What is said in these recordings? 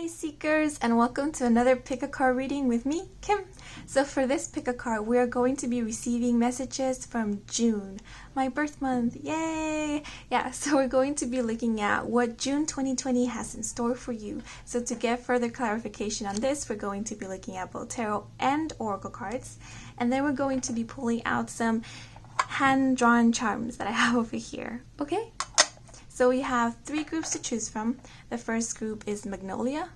Hi Seekers, and welcome to another pick a card reading with me, Kim. So for this pick a card, we are going to be receiving messages from June, my birth month. Yay! Yeah, so we're going to be looking at what June 2020 has in store for you. So to get further clarification on this, we're going to be looking at both tarot and oracle cards, and then we're going to be pulling out some hand-drawn charms that I have over here. Okay? So we have three groups to choose from. The first group is Magnolia,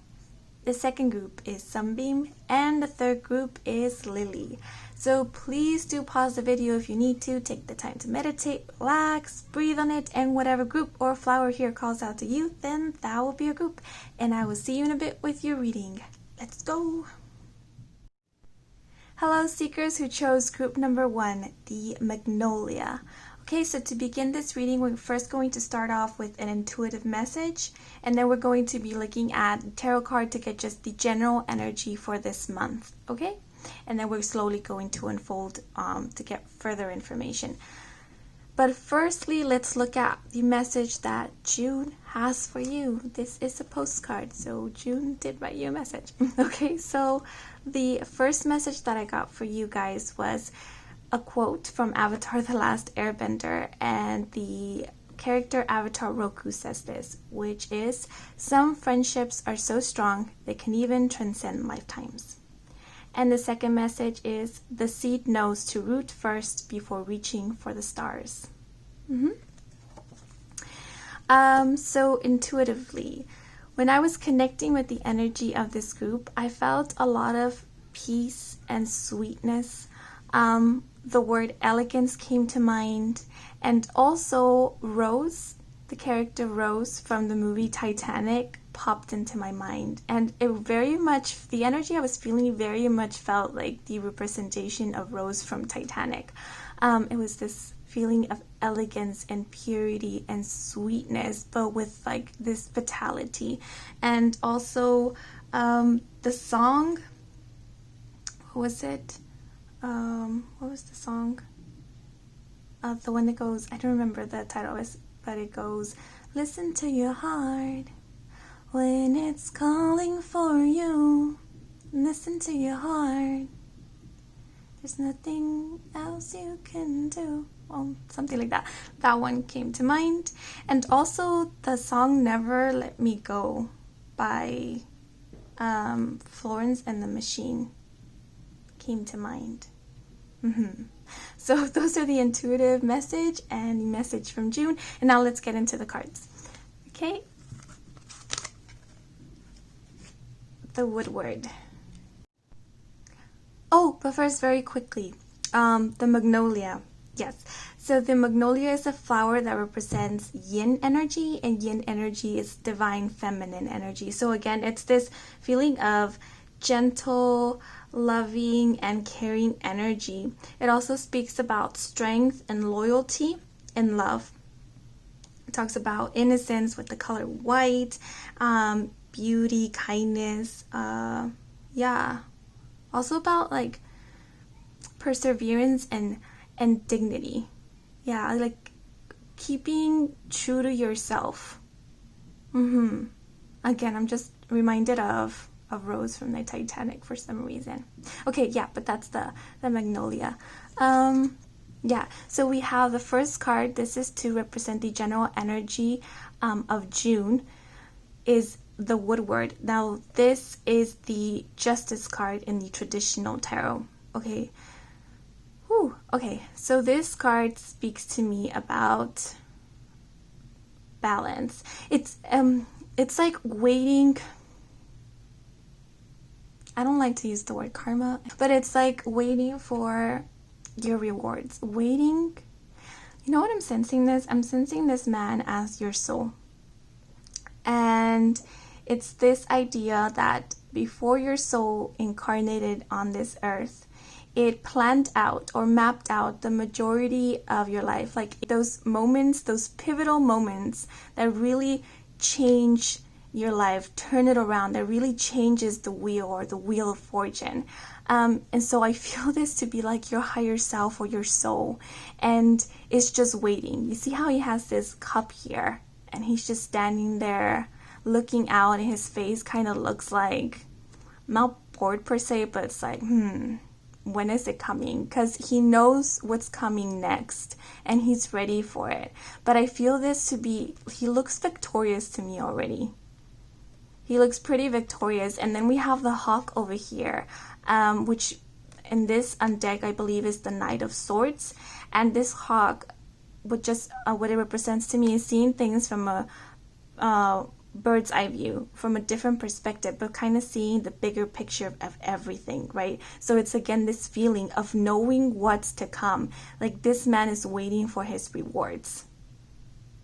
the second group is Sunbeam, and the third group is Lily. So please do pause the video if you need to. Take the time to meditate, relax, breathe on it, and whatever group or flower here calls out to you, then that will be your group. And I will see you in a bit with your reading. Let's go! Hello Seekers who chose group number 1, the Magnolia. Okay, so to begin this reading, we're first going to start off with an intuitive message, and then we're going to be looking at the tarot card to get just the general energy for this month, okay? And then we're slowly going to unfold to get further information. But firstly, let's look at the message that June has for you. This is a postcard, so June did write you a message. Okay, so the first message that I got for you guys was a quote from Avatar: The Last Airbender, and the character Avatar Roku says this, which is, "Some friendships are so strong they can even transcend lifetimes." And the second message is, "The seed knows to root first before reaching for the stars." So intuitively, when I was connecting with the energy of this group, I felt a lot of peace and sweetness. The word elegance came to mind, and also Rose, the character Rose from the movie Titanic, popped into my mind, and it very much, the energy I was feeling very much felt like the representation of Rose from Titanic. It was this feeling of elegance and purity and sweetness, but with like this vitality. And also the song, what was it? What was the song? The one that goes, I don't remember the title, but it goes, "Listen to your heart when it's calling for you. Listen to your heart. There's nothing else you can do." Well, something like that. That one came to mind. And also the song "Never Let Me Go" by Florence and the Machine came to mind. So those are the intuitive message and the message from June. And now let's get into the cards. Okay. The Woodward. Oh, but first, very quickly, the Magnolia. Yes. So the Magnolia is a flower that represents yin energy, and yin energy is divine feminine energy. So again, it's this feeling of gentle, loving, and caring energy. It also speaks about strength and loyalty and love. It talks about innocence with the color white, beauty, kindness, also about like perseverance and dignity. Yeah, like keeping true to yourself. Again, I'm just reminded of Rose from the Titanic for some reason. Okay, yeah, but that's the Magnolia. Yeah, so we have the first card. This is to represent the general energy of June, is the Woodward. Now, this is the Justice card in the traditional tarot. Okay. Whew. Okay, so this card speaks to me about balance. It's like waiting. I don't like to use the word karma, but it's like waiting for your rewards. Waiting. You know what I'm sensing this? I'm sensing this man as your soul. And it's this idea that before your soul incarnated on this earth, it planned out or mapped out the majority of your life. Like those moments, those pivotal moments that really change your life, turn it around, that really changes the wheel or the wheel of fortune. And so I feel this to be like your higher self or your soul, and it's just waiting. You see how he has this cup here, and he's just standing there looking out, and his face kind of looks like, not bored per se, but it's like, when is it coming? Because he knows what's coming next and he's ready for it. But I feel this to be, he looks victorious to me already. He looks pretty victorious. And then we have the hawk over here, which in this deck I believe is the Knight of Swords. And this hawk, what it represents to me is seeing things from a bird's eye view, from a different perspective, but kind of seeing the bigger picture of everything, right? So it's again this feeling of knowing what's to come. Like this man is waiting for his rewards.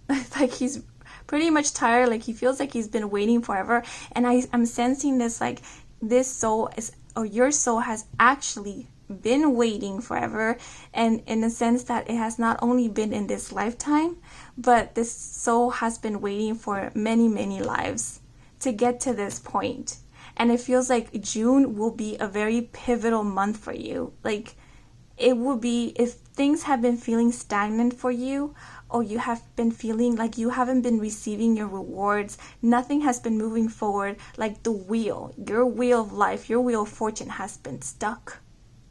Like he's pretty much tired, like he feels like he's been waiting forever. And I'm sensing this, like this soul is, or your soul has actually been waiting forever, and in the sense that it has not only been in this lifetime, but this soul has been waiting for many, many lives to get to this point. And it feels like June will be a very pivotal month for you. Like it will be, if things have been feeling stagnant for you, or you have been feeling like you haven't been receiving your rewards, nothing has been moving forward, like the wheel, your wheel of life, your wheel of fortune has been stuck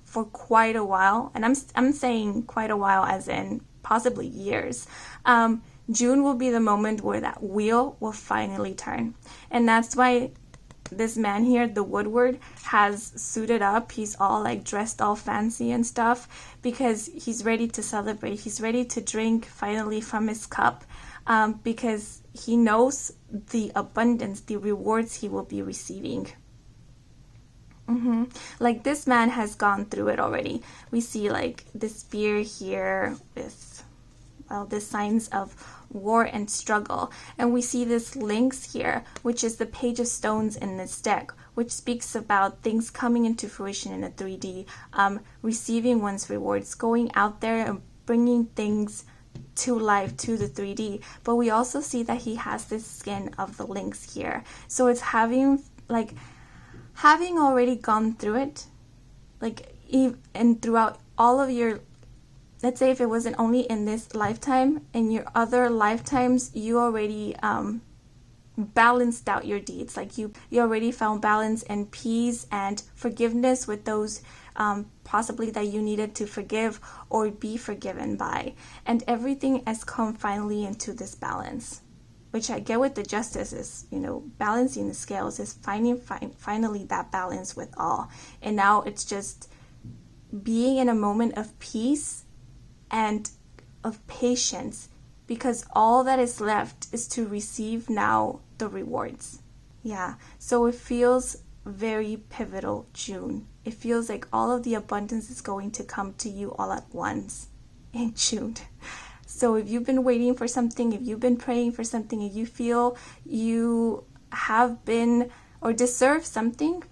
for quite a while. And I'm saying quite a while as in possibly years. June will be the moment where that wheel will finally turn. And that's why this man here, the Woodward, has suited up. He's all like dressed all fancy and stuff, because he's ready to celebrate. He's ready to drink finally from his cup, because he knows the abundance, the rewards he will be receiving. Like this man has gone through it already. We see like the spear here with, well, the signs of war and struggle. And we see this lynx here, which is the Page of Stones in this deck, which speaks about things coming into fruition in a 3D, receiving one's rewards, going out there and bringing things to life, to the 3D. But we also see that he has this skin of the lynx here. So it's having already gone through it, like, and throughout all of your, let's say if it wasn't only in this lifetime, in your other lifetimes, you already balanced out your deeds. Like you already found balance and peace and forgiveness with those possibly that you needed to forgive or be forgiven by. And everything has come finally into this balance, which I get with the justice is, balancing the scales, is finding finally that balance with all. And now it's just being in a moment of peace and of patience, because all that is left is to receive now the rewards. Yeah, so it feels very pivotal, June. It feels like all of the abundance is going to come to you all at once in June. So if you've been waiting for something, if you've been praying for something, if you feel you have been or deserve something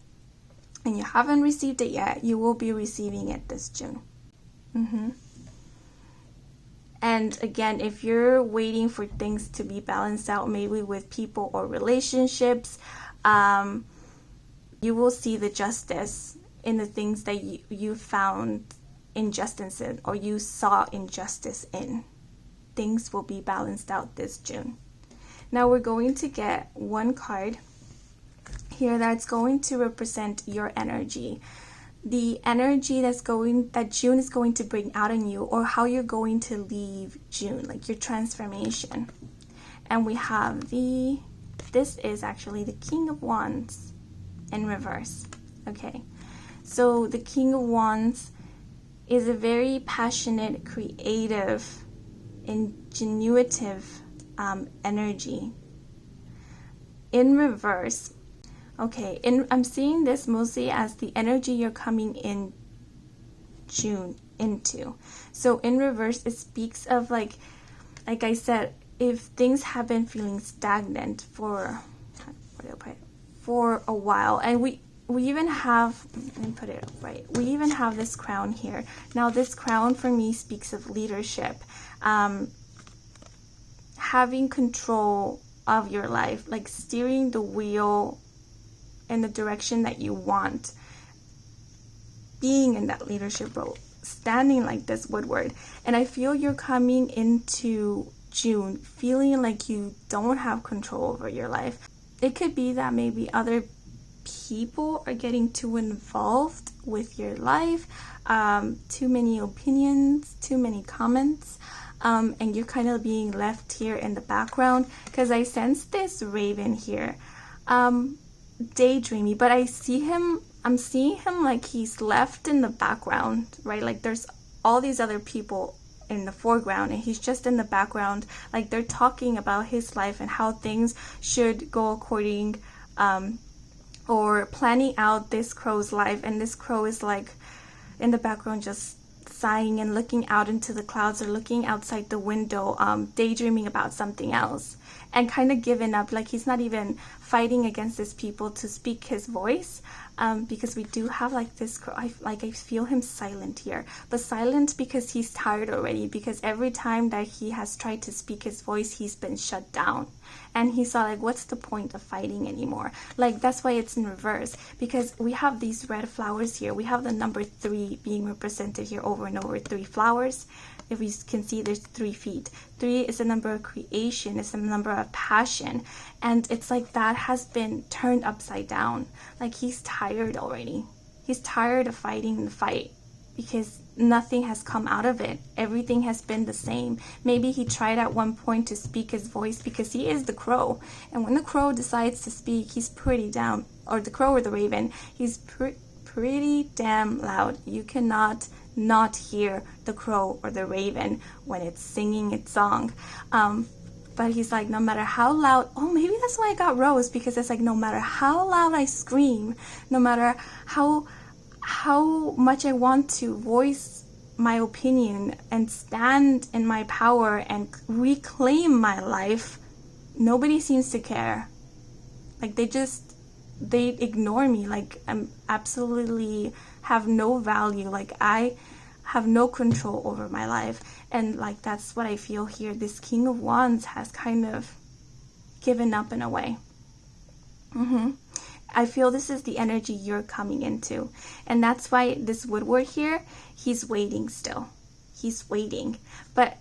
and you haven't received it yet, you will be receiving it this June. And again, if you're waiting for things to be balanced out, maybe with people or relationships, you will see the justice in the things that you found injustice in, or you saw injustice in. Things will be balanced out this June. Now we're going to get one card here that's going to represent your energy. The energy that June is going to bring out in you, or how you're going to leave June, like your transformation. And we have this is actually the King of Wands in reverse. Okay, so the King of Wands is a very passionate, creative, ingenuitive energy. In reverse, okay, I'm seeing this mostly as the energy you're coming in June into. So in reverse, it speaks of like I said, if things have been feeling stagnant for a while, and we even have, let me put it right, we even have this crown here. Now this crown for me speaks of leadership, having control of your life, like steering the wheel in the direction that you want, being in that leadership role, standing like this Woodward. And I feel you're coming into June feeling like you don't have control over your life. it could be that maybe other people are getting too involved with your life, too many opinions, too many comments, and you're kind of being left here in the background, because I sense this raven here, daydreamy, but I'm seeing him like he's left in the background, right? Like there's all these other people in the foreground and he's just in the background, like they're talking about his life and how things should go according, or planning out this crow's life, and this crow is like in the background just sighing and looking out into the clouds, or looking outside the window, daydreaming about something else, and kind of giving up, like he's not even fighting against these people to speak his voice, because we do have like this crow, I feel him silent here, but silent because he's tired already, because every time that he has tried to speak his voice, he's been shut down, and he saw like, what's the point of fighting anymore? Like that's why it's in reverse, because we have these red flowers here, we have the number 3 being represented here over and over, 3 flowers. If you can see, there's 3 feet. 3 is a number of creation, it's a number of passion, and it's like that has been turned upside down. Like he's tired already. He's tired of fighting the fight, because nothing has come out of it. Everything has been the same. Maybe he tried at one point to speak his voice, because he is the crow, and when the crow decides to speak, he's pretty down, or the crow or the raven, he's pretty damn loud. You cannot not hear the crow or the raven when it's singing its song. But he's like, no matter how loud, maybe that's why I got Rose, because it's like, no matter how loud I scream, no matter how much I want to voice my opinion and stand in my power and reclaim my life, nobody seems to care. Like they ignore me, like I'm absolutely have no value, like I have no control over my life. And like that's what I feel here. This King of Wands has kind of given up in a way. I feel this is the energy you're coming into, and that's why this Woodward here, he's waiting still. He's waiting, but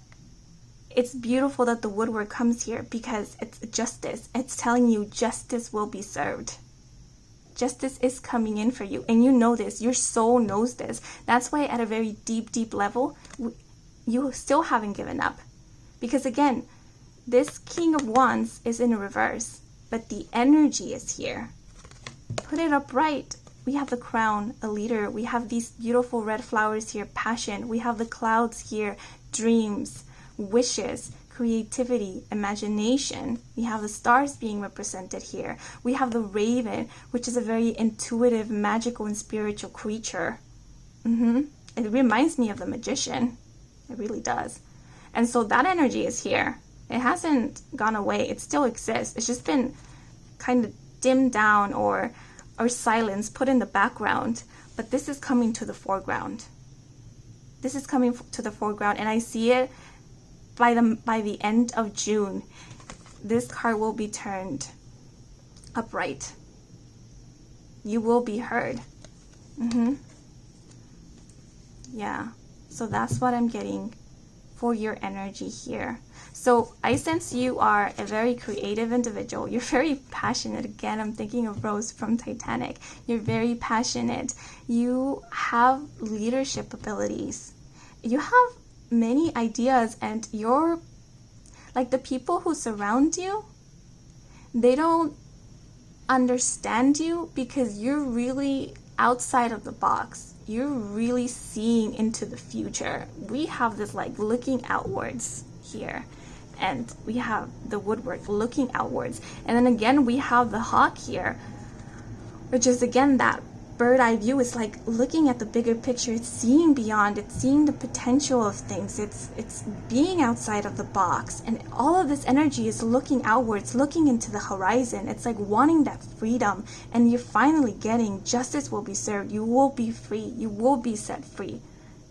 it's beautiful that the Woodward comes here, because it's justice. It's telling you justice will be served. Justice is coming in for you, and you know this. Your soul knows this. That's why at a very deep level, you still haven't given up. Because again, this King of Wands is in reverse, but the energy is here. Put it upright. We have the crown, a leader. We have these beautiful red flowers here, passion. We have the clouds here, dreams, wishes, creativity, imagination. We have the stars being represented here. We have the raven, which is a very intuitive, magical, and spiritual creature. It reminds me of the magician. It really does. And so that energy is here. It hasn't gone away. It still exists. It's just been kind of dimmed down or silenced, put in the background. But this is coming to the foreground. This is coming to the foreground, and I see it by the end of June. This card will be turned upright. You will be heard. Yeah, so that's what I'm getting for your energy here. So I sense you are a very creative individual. You're very passionate. Again, I'm thinking of Rose from Titanic. You're very passionate. You have leadership abilities. You have many ideas, and you're like, the people who surround you, they don't understand you because you're really outside of the box. You're really seeing into the future. We have this like looking outwards here, and we have the woodwork looking outwards, and then again we have the hawk here, which is again that bird eye view. Is like looking at the bigger picture. It's seeing beyond. It's seeing the potential of things. It's being outside of the box, and all of this energy is looking outwards, looking into the horizon. It's like wanting that freedom, and you're finally getting justice will be served. You will be free. You will be set free.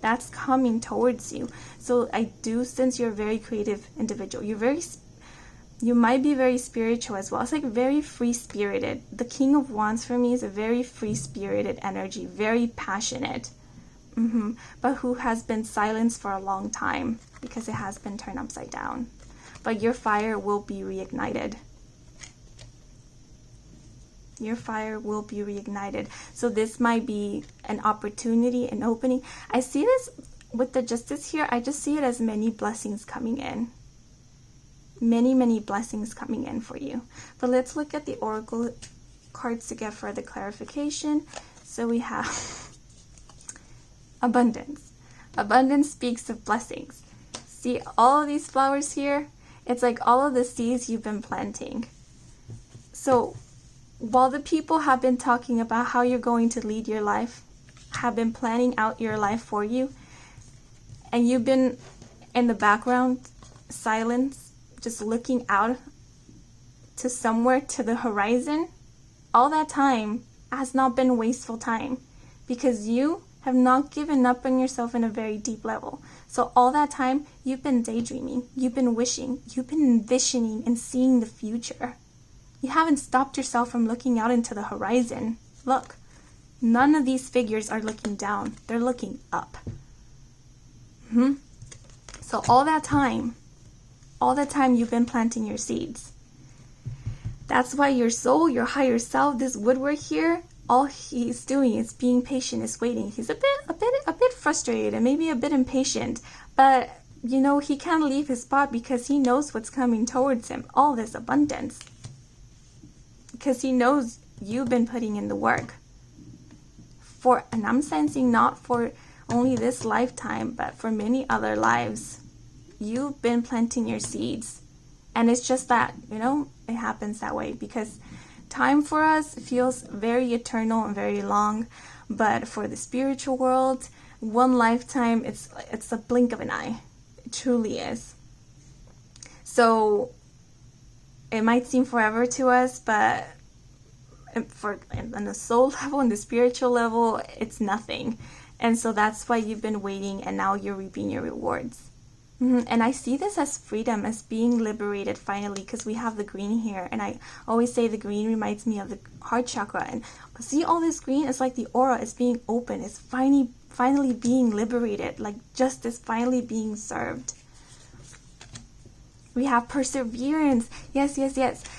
That's coming towards you. So I do sense you're a very creative individual. You might be very spiritual as well. It's like very free-spirited. The King of Wands for me is a very free-spirited energy, very passionate, but who has been silenced for a long time because it has been turned upside down. But your fire will be reignited. Your fire will be reignited. So this might be an opportunity, an opening. I see this with the Justice here. I just see it as many blessings coming in. Many, many blessings coming in for you. But let's look at the Oracle cards to get further clarification. So we have abundance. Abundance speaks of blessings. See all of these flowers here? It's like all of the seeds you've been planting. So while the people have been talking about how you're going to lead your life, have been planning out your life for you, and you've been in the background, silence, just looking out to somewhere, to the horizon, all that time has not been wasteful time, because you have not given up on yourself in a very deep level. So all that time, you've been daydreaming, you've been wishing, you've been envisioning and seeing the future. You haven't stopped yourself from looking out into the horizon. Look, none of these figures are looking down, they're looking up. So all that time you've been planting your seeds. That's why your soul, your higher self, this woodwork here, all he's doing is being patient, is waiting. He's a bit frustrated, maybe a bit impatient, but you know, he can't leave his spot because he knows what's coming towards him, all this abundance. Because he knows you've been putting in the work. And I'm sensing not for only this lifetime, but for many other lives. You've been planting your seeds. And it's just that, you know, it happens that way because time for us feels very eternal and very long. But for the spiritual world, one lifetime, it's a blink of an eye. It truly is. So it might seem forever to us, but on the soul level, on the spiritual level, it's nothing. And so that's why you've been waiting, and now you're reaping your rewards. And I see this as freedom, as being liberated finally, because we have the green here. And I always say the green reminds me of the heart chakra. And see all this green? It's like the aura is being open. It's finally being liberated, like justice finally being served. We have perseverance. Yes.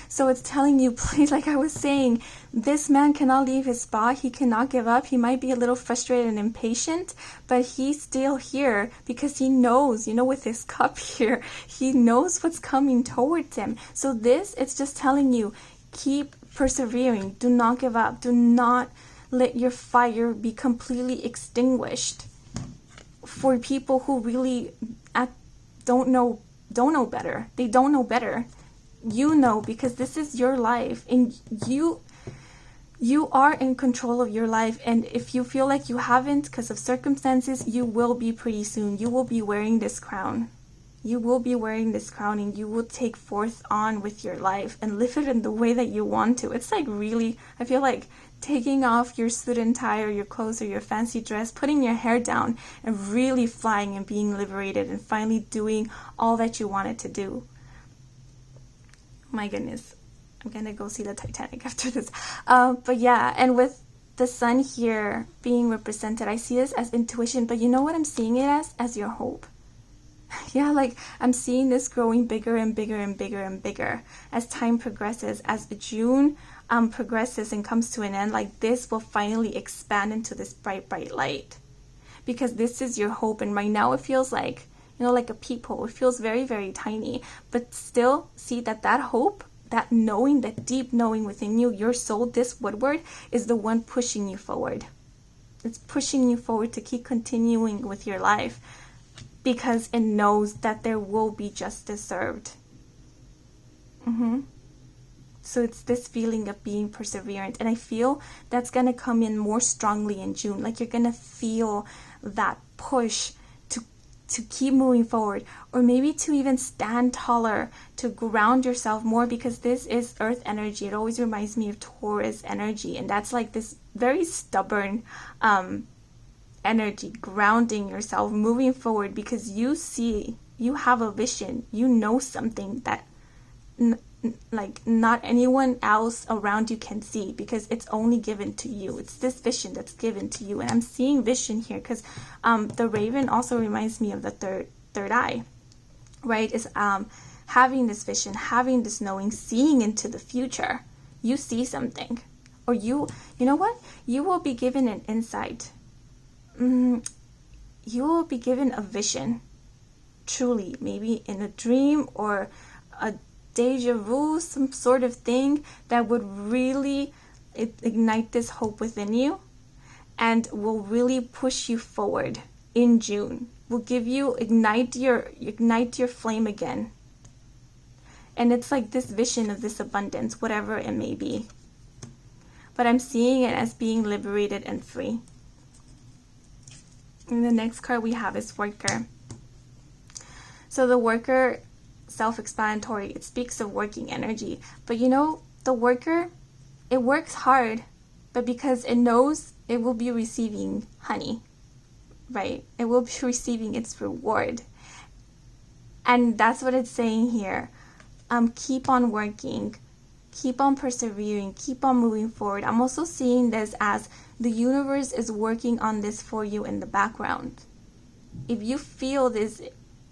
So it's telling you, please, like I was saying, this man cannot leave his spot. He cannot give up. He might be a little frustrated and impatient, but he's still here because he knows, you know, with his cup here, he knows what's coming towards him. So it's just telling you, keep persevering. Do not give up. Do not let your fire be completely extinguished. For people who really don't know better. They don't know better. You know, because this is your life, and you are in control of your life. And if you feel like you haven't because of circumstances, you will be pretty soon. You will be wearing this crown. You will be wearing this crown, and you will take forth on with your life and live it in the way that you want to. It's like really, I feel like taking off your suit and tie or your clothes or your fancy dress, putting your hair down and really flying and being liberated and finally doing all that you wanted to do. My goodness, I'm gonna go see the Titanic after this. But yeah, and with the sun here being represented, I see this as intuition, but you know what I'm seeing it as? As your hope. Yeah, like I'm seeing this growing bigger and bigger and bigger and bigger as time progresses, as June progresses and comes to an end. Like this will finally expand into this bright light, because this is your hope. And right now it feels like, you know, like a peephole. It feels very, very tiny, but still see that hope, that knowing, that deep knowing within you, your soul, this woodward is the one pushing you forward. It's pushing you forward to keep continuing with your life, because it knows that there will be justice served. So it's this feeling of being perseverant. And I feel that's going to come in more strongly in June. Like you're going to feel that push to keep moving forward, or maybe to even stand taller, to ground yourself more, because this is earth energy. It always reminds me of Taurus energy. And that's like this very stubborn energy, grounding yourself, moving forward, because you see, you have a vision, you know something that like not anyone else around you can see, because it's only given to you. It's this vision that's given to you. And I'm seeing vision here because the raven also reminds me of the third eye, right? Is having this vision, having this knowing, seeing into the future. You see something. Or you know what? You will be given an insight. You will be given a vision. Truly, maybe in a dream or a deja vu, some sort of thing that would really ignite this hope within you and will really push you forward in June. Will give you, ignite your flame again. And it's like this vision of this abundance, whatever it may be. But I'm seeing it as being liberated and free. And the next card we have is Worker. So the Worker, self-explanatory, it speaks of working energy. But you know, the Worker, it works hard, but because it knows it will be receiving honey, right? It will be receiving its reward. And that's what it's saying here. Keep on working, keep on persevering, keep on moving forward. I'm also seeing this as the universe is working on this for you in the background. If you feel this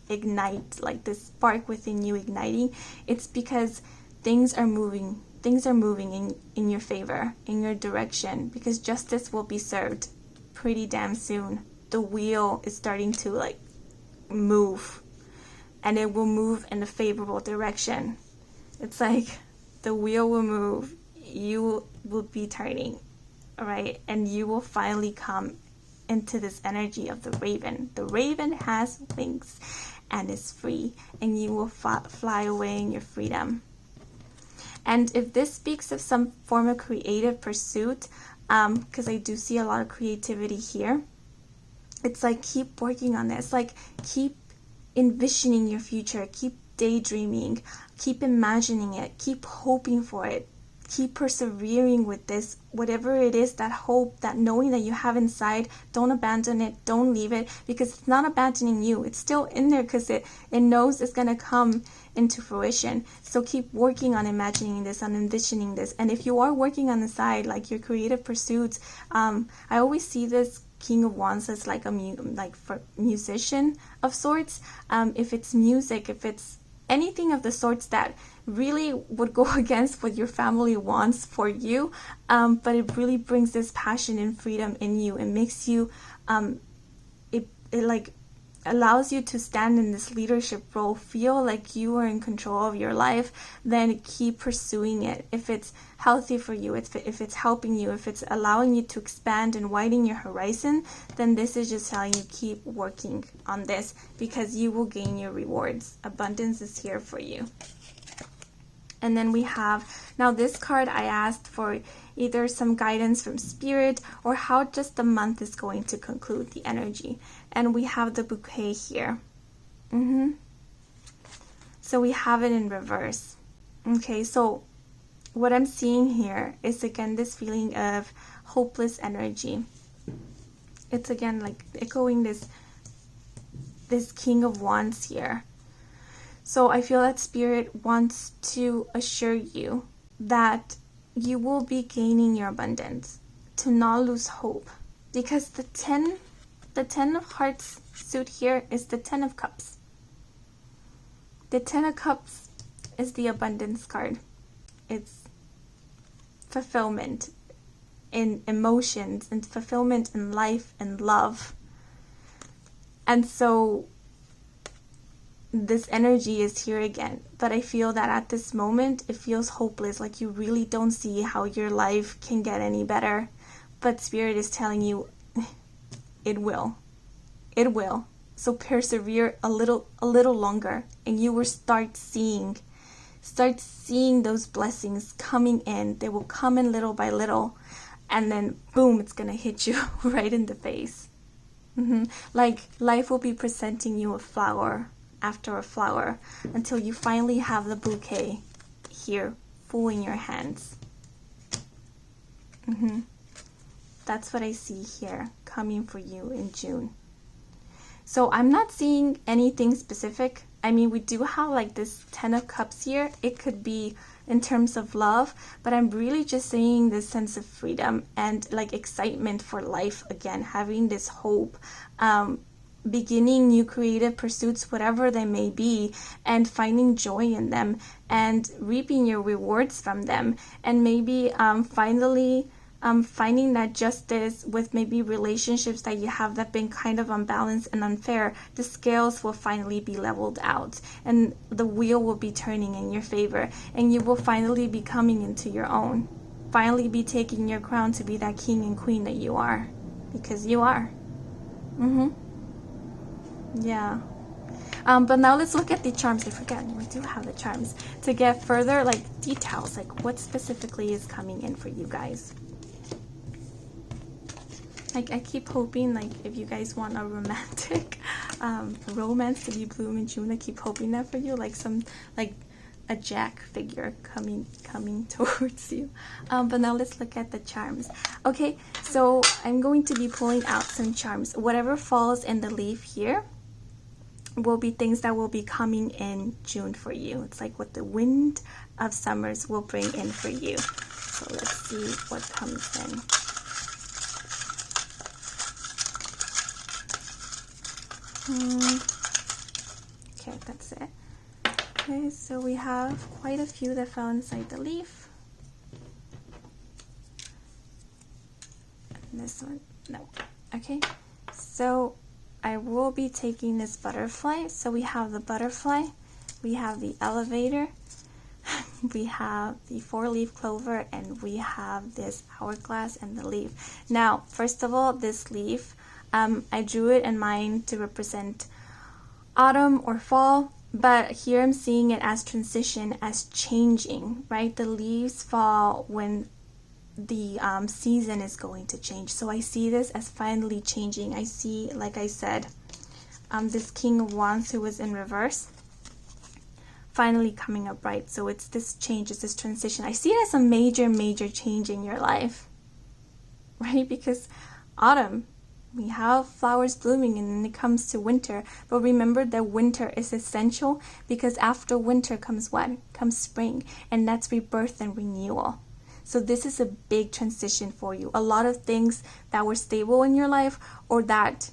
ignite, like this spark within you igniting, it's because things are moving in your favor, in your direction, because justice will be served pretty damn soon. The wheel is starting to like move, and it will move in a favorable direction. It's like the wheel will move, you will be turning, all right? And you will finally come into this energy of the raven. The raven has wings and is free, and you will fly away in your freedom. And if this speaks of some form of creative pursuit, because I do see a lot of creativity here, it's like keep working on this, like keep envisioning your future, keep daydreaming, keep imagining it, keep hoping for it, keep persevering with this, whatever it is, that hope, that knowing that you have inside. Don't abandon it, don't leave it, because it's not abandoning you, it's still in there, because it knows it's going to come into fruition. So keep working on imagining this, on envisioning this. And if you are working on the side, like your creative pursuits, I always see this King of Wands as like for musician of sorts. If it's music, if it's anything of the sorts that really would go against what your family wants for you, but it really brings this passion and freedom in you. It makes you, it like allows you to stand in this leadership role, feel like you are in control of your life, then keep pursuing it. If it's healthy for you, if it's helping you, if it's allowing you to expand and widen your horizon, then this is just telling you keep working on this, because you will gain your rewards. Abundance is here for you. And then we have, now this card I asked for either some guidance from spirit or how just the month is going to conclude, the energy. And we have the bouquet here. So we have it in reverse. Okay, so what I'm seeing here is again this feeling of hopeless energy. It's again like echoing this King of Wands here. So I feel that Spirit wants to assure you that you will be gaining your abundance, to not lose hope, because the 10 of Hearts suit here is the 10 of Cups. The 10 of Cups is the abundance card. It's fulfillment in emotions and fulfillment in life and love. And so this energy is here again, but I feel that at this moment it feels hopeless, like you really don't see how your life can get any better. But Spirit is telling you it will. So persevere a little longer, and you will start seeing those blessings coming in. They will come in little by little, and then boom, it's gonna hit you right in the face. Like life will be presenting you a flower after a flower until you finally have the bouquet here full in your hands. That's what I see here coming for you in June. So I'm not seeing anything specific. I mean, we do have like this 10 of Cups here. It could be in terms of love, but I'm really just seeing this sense of freedom and like excitement for life again, having this hope, beginning new creative pursuits, whatever they may be, and finding joy in them and reaping your rewards from them. And maybe finally finding that justice with maybe relationships that you have that have been kind of unbalanced and unfair. The scales will finally be leveled out and the wheel will be turning in your favor, and you will finally be coming into your own. Finally be taking your crown to be that king and queen that you are, because you are. Yeah. But now let's look at the charms. I forget, we do have the charms to get further like details, like what specifically is coming in for you guys. Like, I keep hoping, like, if you guys want a romantic romance to be bloom in June, I keep hoping that for you, like some, like a Jack figure coming towards you. But now let's look at the charms. Okay, so I'm going to be pulling out some charms. Whatever falls in the leaf here will be things that will be coming in June for you. It's like what the wind of summers will bring in for you. So let's see what comes in. Okay, that's it. Okay, so we have quite a few that fell inside the leaf. And this one, no. Okay, so I will be taking this butterfly. So we have the butterfly, we have the elevator, we have the 4-leaf clover, and we have this hourglass and the leaf. Now, first of all, this leaf, I drew it in mind to represent autumn or fall, but here I'm seeing it as transition, as changing, right? The leaves fall when the season is going to change. So I see this as finally changing. I see, like I said, this King of Wands who was in reverse finally coming up, right? So it's this change, it's this transition. I see it as a major change in your life, right? Because autumn, we have flowers blooming, and then it comes to winter. But remember that winter is essential, because after winter comes what? Comes spring, and that's rebirth and renewal. So this is a big transition for you. A lot of things that were stable in your life, or that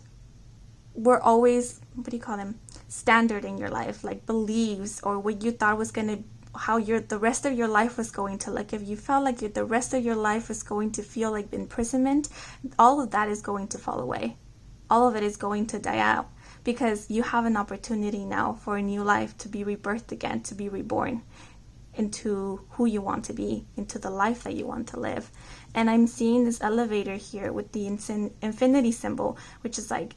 were always, what do you call them? Standard in your life, like beliefs, or what you thought was going to, how the rest of your life was going to, like if you felt like the rest of your life was going to feel like imprisonment, all of that is going to fall away. All of it is going to die out, because you have an opportunity now for a new life, to be rebirthed again, to be reborn into who you want to be, into the life that you want to live. And I'm seeing this elevator here with the infinity symbol, which is like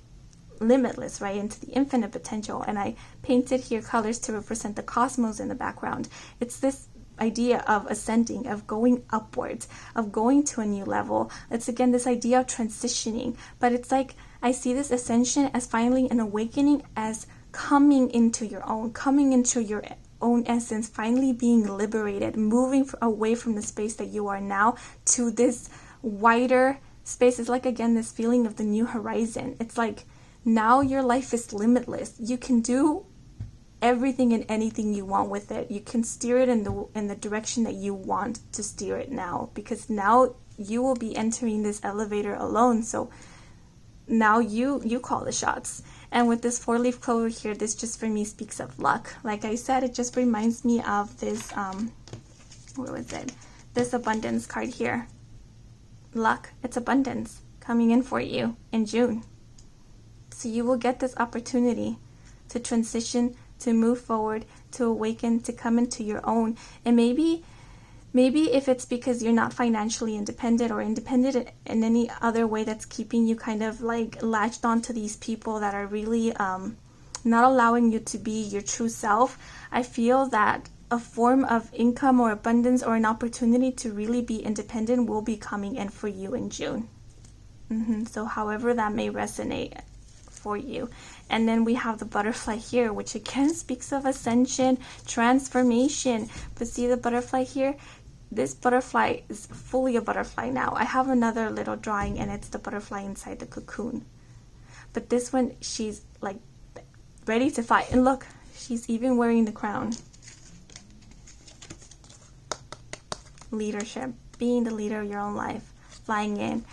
limitless, right, into the infinite potential. And I painted here colors to represent the cosmos in the background. It's this idea of ascending, of going upwards, of going to a new level. It's again this idea of transitioning, but it's like I see this ascension as finally an awakening, as coming into your own essence, finally being liberated, moving away from the space that you are now to this wider space. It's like, again, this feeling of the new horizon. It's like now your life is limitless. You can do everything and anything you want with it. You can steer it in the direction that you want to steer it now, because now you will be entering this elevator alone. So now you call the shots. And with this 4-leaf clover here, this just for me speaks of luck. Like I said, it just reminds me of this what was it? This abundance card here. Luck. It's abundance coming in for you in June. So you will get this opportunity to transition, to move forward, to awaken, to come into your own. And maybe if it's because you're not financially independent, or independent in any other way that's keeping you kind of like latched onto these people that are really not allowing you to be your true self, I feel that a form of income or abundance or an opportunity to really be independent will be coming in for you in June. So however that may resonate for you. And then we have the butterfly here, which again speaks of ascension, transformation. But see the butterfly here? This butterfly is fully a butterfly now. I have another little drawing, and it's the butterfly inside the cocoon. But this one, she's like ready to fly. And look, she's even wearing the crown. Leadership, being the leader of your own life, flying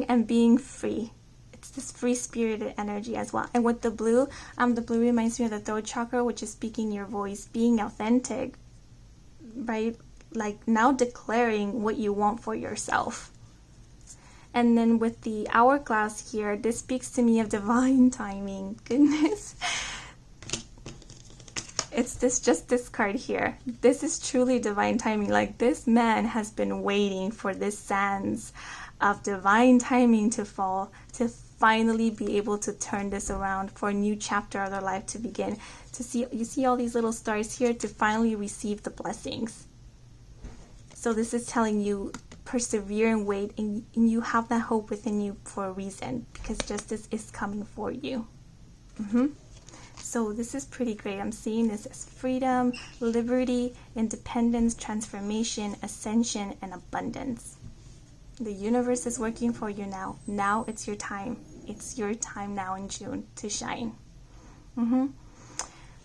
and being free. It's this free-spirited energy as well. And with the blue reminds me of the throat chakra, which is speaking your voice, being authentic, right? Like now declaring what you want for yourself. And then with the hourglass here, this speaks to me of divine timing. Goodness. It's this card here. This is truly divine timing. Like this man has been waiting for this sands of divine timing to fall, to finally be able to turn this around, for a new chapter of their life to begin. To see, you see all these little stars here, to finally receive the blessings. So this is telling you, persevere and wait, and you have that hope within you for a reason, because justice is coming for you. So this is pretty great. I'm seeing this as freedom, liberty, independence, transformation, ascension, and abundance. The universe is working for you now. Now it's your time. It's your time now in June to shine.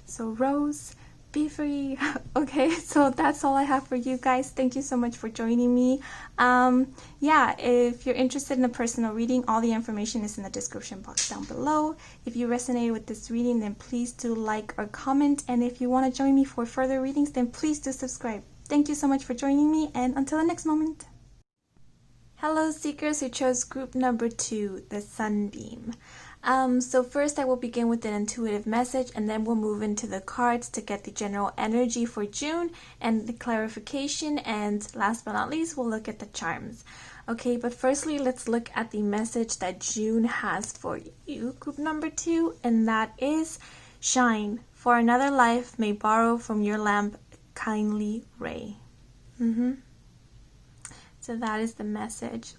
So Rose, be free. Okay, so that's all I have for you guys. Thank you so much for joining me. Yeah, if you're interested in a personal reading, all the information is in the description box down below. If you resonated with this reading, then please do like or comment. And if you want to join me for further readings, then please do subscribe. Thank you so much for joining me, and until the next moment. Hello seekers who chose group number 2, the Sunbeam. So first I will begin with an intuitive message, and then we'll move into the cards to get the general energy for June and the clarification, and last but not least we'll look at the charms. Okay, but firstly let's look at the message that June has for you, group number 2, and that is shine, for another life may borrow from your lamp kindly ray. So that is the message.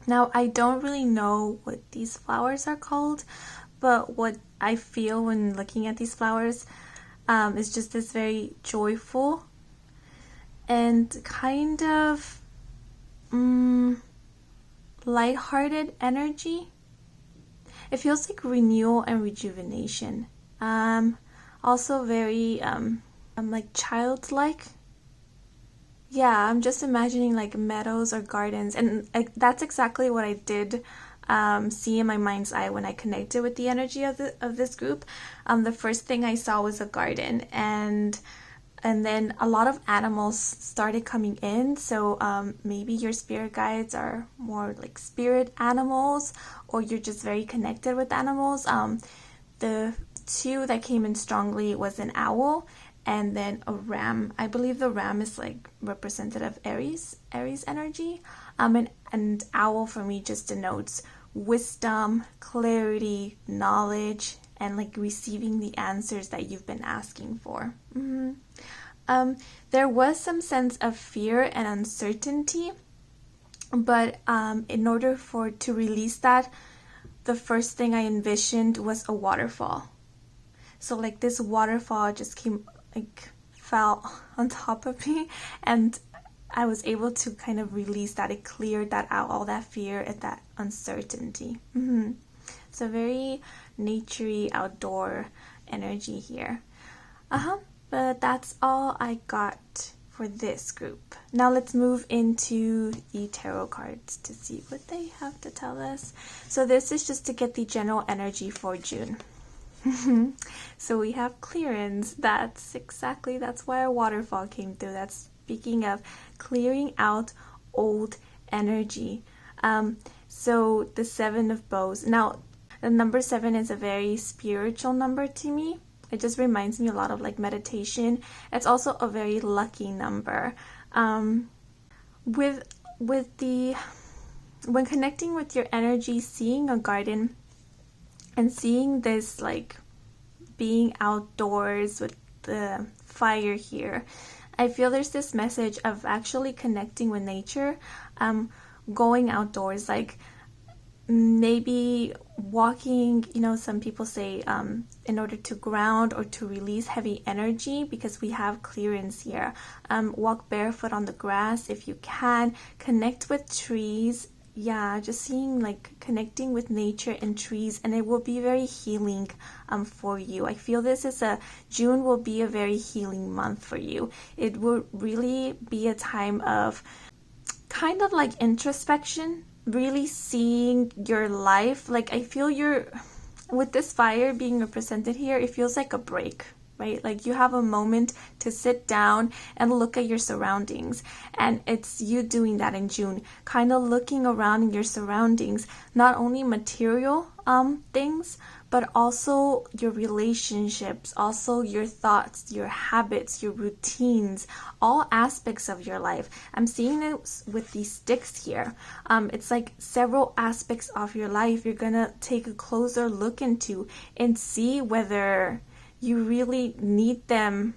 Now, I don't really know what these flowers are called, but what I feel when looking at these flowers is just this very joyful and kind of lighthearted energy. It feels like renewal and rejuvenation. Also very like childlike. Yeah, I'm just imagining like meadows or gardens, and that's exactly what I did see in my mind's eye when I connected with the energy of this group. The first thing I saw was a garden, and then a lot of animals started coming in. So maybe your spirit guides are more like spirit animals, or you're just very connected with animals. The two that came in strongly was an owl and then a ram. I believe the ram is like representative Aries energy. And owl for me just denotes wisdom, clarity, knowledge, and like receiving the answers that you've been asking for. There was some sense of fear and uncertainty, but in order to release that, the first thing I envisioned was a waterfall. So like this waterfall just fell on top of me, and I was able to kind of release that. It cleared that out, all that fear and that uncertainty. So very naturey, outdoor energy here. But that's all I got for this group. Now let's move into the tarot cards to see what they have to tell us. So this is just to get the general energy for June. So we have clearance. That's why a waterfall came through. That's speaking of clearing out old energy. So the 7 of bows. Now the number 7 is a very spiritual number to me. It just reminds me a lot of like meditation. It's also a very lucky number. When connecting with your energy, seeing a garden and seeing this like being outdoors with the fire here, I feel there's this message of actually connecting with nature, going outdoors, like maybe walking, some people say in order to ground or to release heavy energy, because we have clearance here. Walk barefoot on the grass if you can, connect with trees. Yeah, just seeing like connecting with nature and trees, and it will be very healing for you. I feel June will be a very healing month for you. It will really be a time of kind of like introspection, really seeing your life. Like I feel with this fire being represented here, it feels like a break, right? Like you have a moment to sit down and look at your surroundings. And it's you doing that in June, kind of looking around in your surroundings, not only material things, but also your relationships, also your thoughts, your habits, your routines, all aspects of your life. I'm seeing it with these sticks here. It's like several aspects of your life you're gonna take a closer look into and see whether you really need them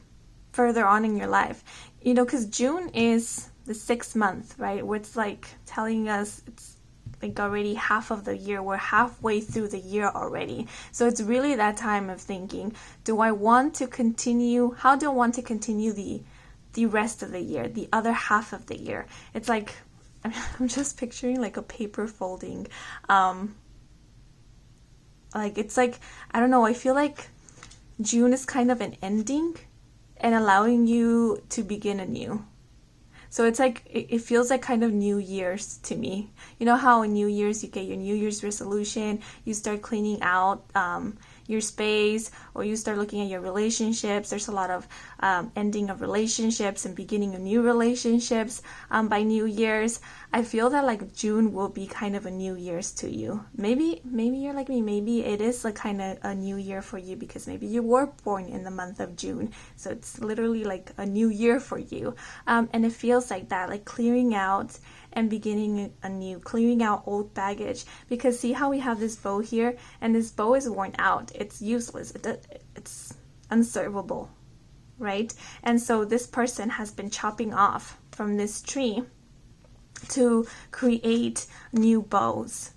further on in your life. You know, because June is the 6th month, right? Where it's like telling us it's like already half of the year. We're halfway through the year already. So it's really that time of thinking, do I want to continue? How do I want to continue the rest of the year, the other half of the year? It's like, I'm just picturing like a paper folding. Like it's like, I don't know, I feel like June is kind of an ending and allowing you to begin anew. So it's like, it feels like kind of New Year's to me. You know how in New Year's you get your New Year's resolution, you start cleaning out your space, or you start looking at your relationships. There's a lot of ending of relationships and beginning of new relationships by New Year's. I feel that like June will be kind of a New Year's to you. Maybe you're like me. Maybe it is like kind of a new year for you because maybe you were born in the month of June. So it's literally like a new year for you. And it feels like that, like clearing out and beginning anew, clearing out old baggage. Because see how we have this bow here, and this bow is worn out. It's useless. It's unservable, right? And so this person has been chopping off from this tree to create new bows.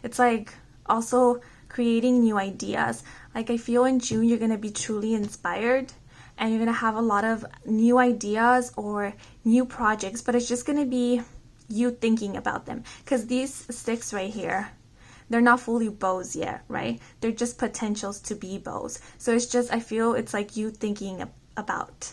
It's like also creating new ideas. Like I feel in June you're going to be truly inspired, and you're going to have a lot of new ideas or new projects, but it's just going to be you thinking about them. Because these sticks right here, they're not fully bows yet, right? They're just potentials to be bows. So it's just, I feel it's like you thinking about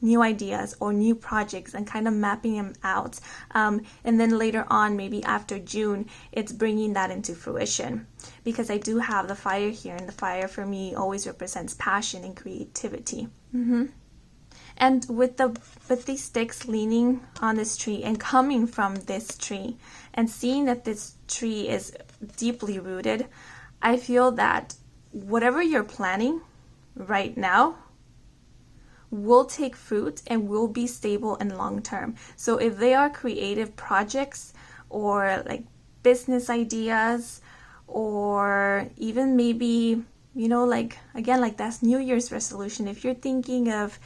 new ideas or new projects and kind of mapping them out. And then later on, maybe after June, it's bringing that into fruition. Because I do have the fire here, and the fire for me always represents passion and creativity. And with these sticks leaning on this tree and coming from this tree and seeing that this tree is deeply rooted, I feel that whatever you're planning right now will take fruit and will be stable and long term. So if they are creative projects or like business ideas, or even maybe, you know, like again, like that's New Year's resolution. If you're thinking of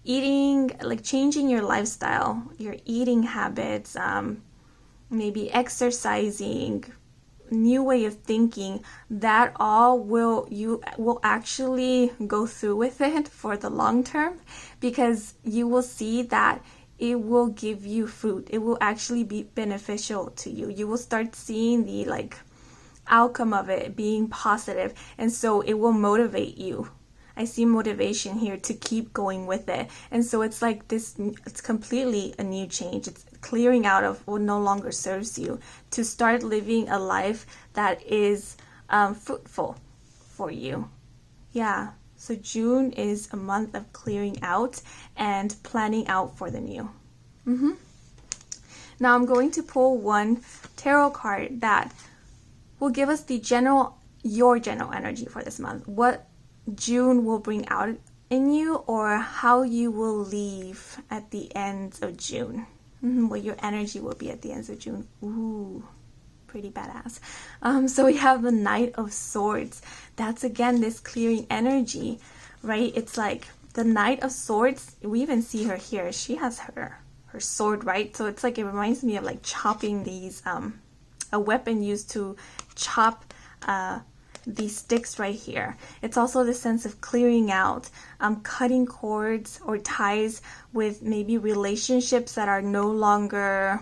eating, like changing your lifestyle, your eating habits, maybe exercising, new way of thinking, that all you will actually go through with it for the long term, because you will see that it will give you fruit. It will actually be beneficial to you. You will start seeing the like outcome of it being positive, and so it will motivate you. I see motivation here to keep going with it. And so it's like this, it's completely a new change. It's clearing out of what no longer serves you to start living a life that is fruitful for you. Yeah, so June is a month of clearing out and planning out for the new. Now I'm going to pull one tarot card that will give us your general energy for this month. What June will bring out in you, or how you will leave at the end of June. What your energy will be at the end of June. Ooh, pretty badass. So we have the Knight of Swords. That's again this clearing energy, right? It's like the Knight of Swords. We even see her here. She has her sword, right? So it's like, it reminds me of like chopping these, a weapon used to chop these sticks right here. It's also the sense of clearing out, cutting cords or ties with maybe relationships that are no longer,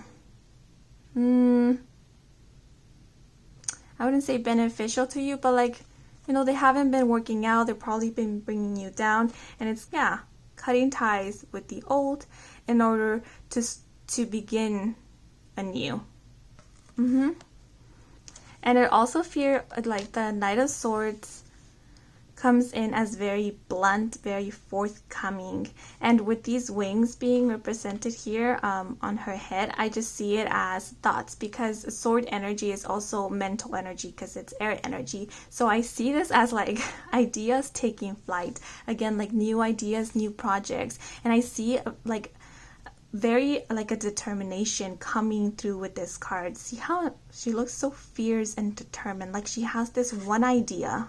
I wouldn't say beneficial to you, but like, you know, they haven't been working out. They've probably been bringing you down, and it's, yeah, cutting ties with the old in order to begin anew. And it also feels like the Knight of Swords comes in as very blunt, very forthcoming. And with these wings being represented here on her head, I just see it as thoughts, because sword energy is also mental energy because it's air energy. So I see this as like ideas taking flight. Again, like new ideas, new projects. And I see like very like a determination coming through with this card. See how she looks so fierce and determined, like she has this one idea,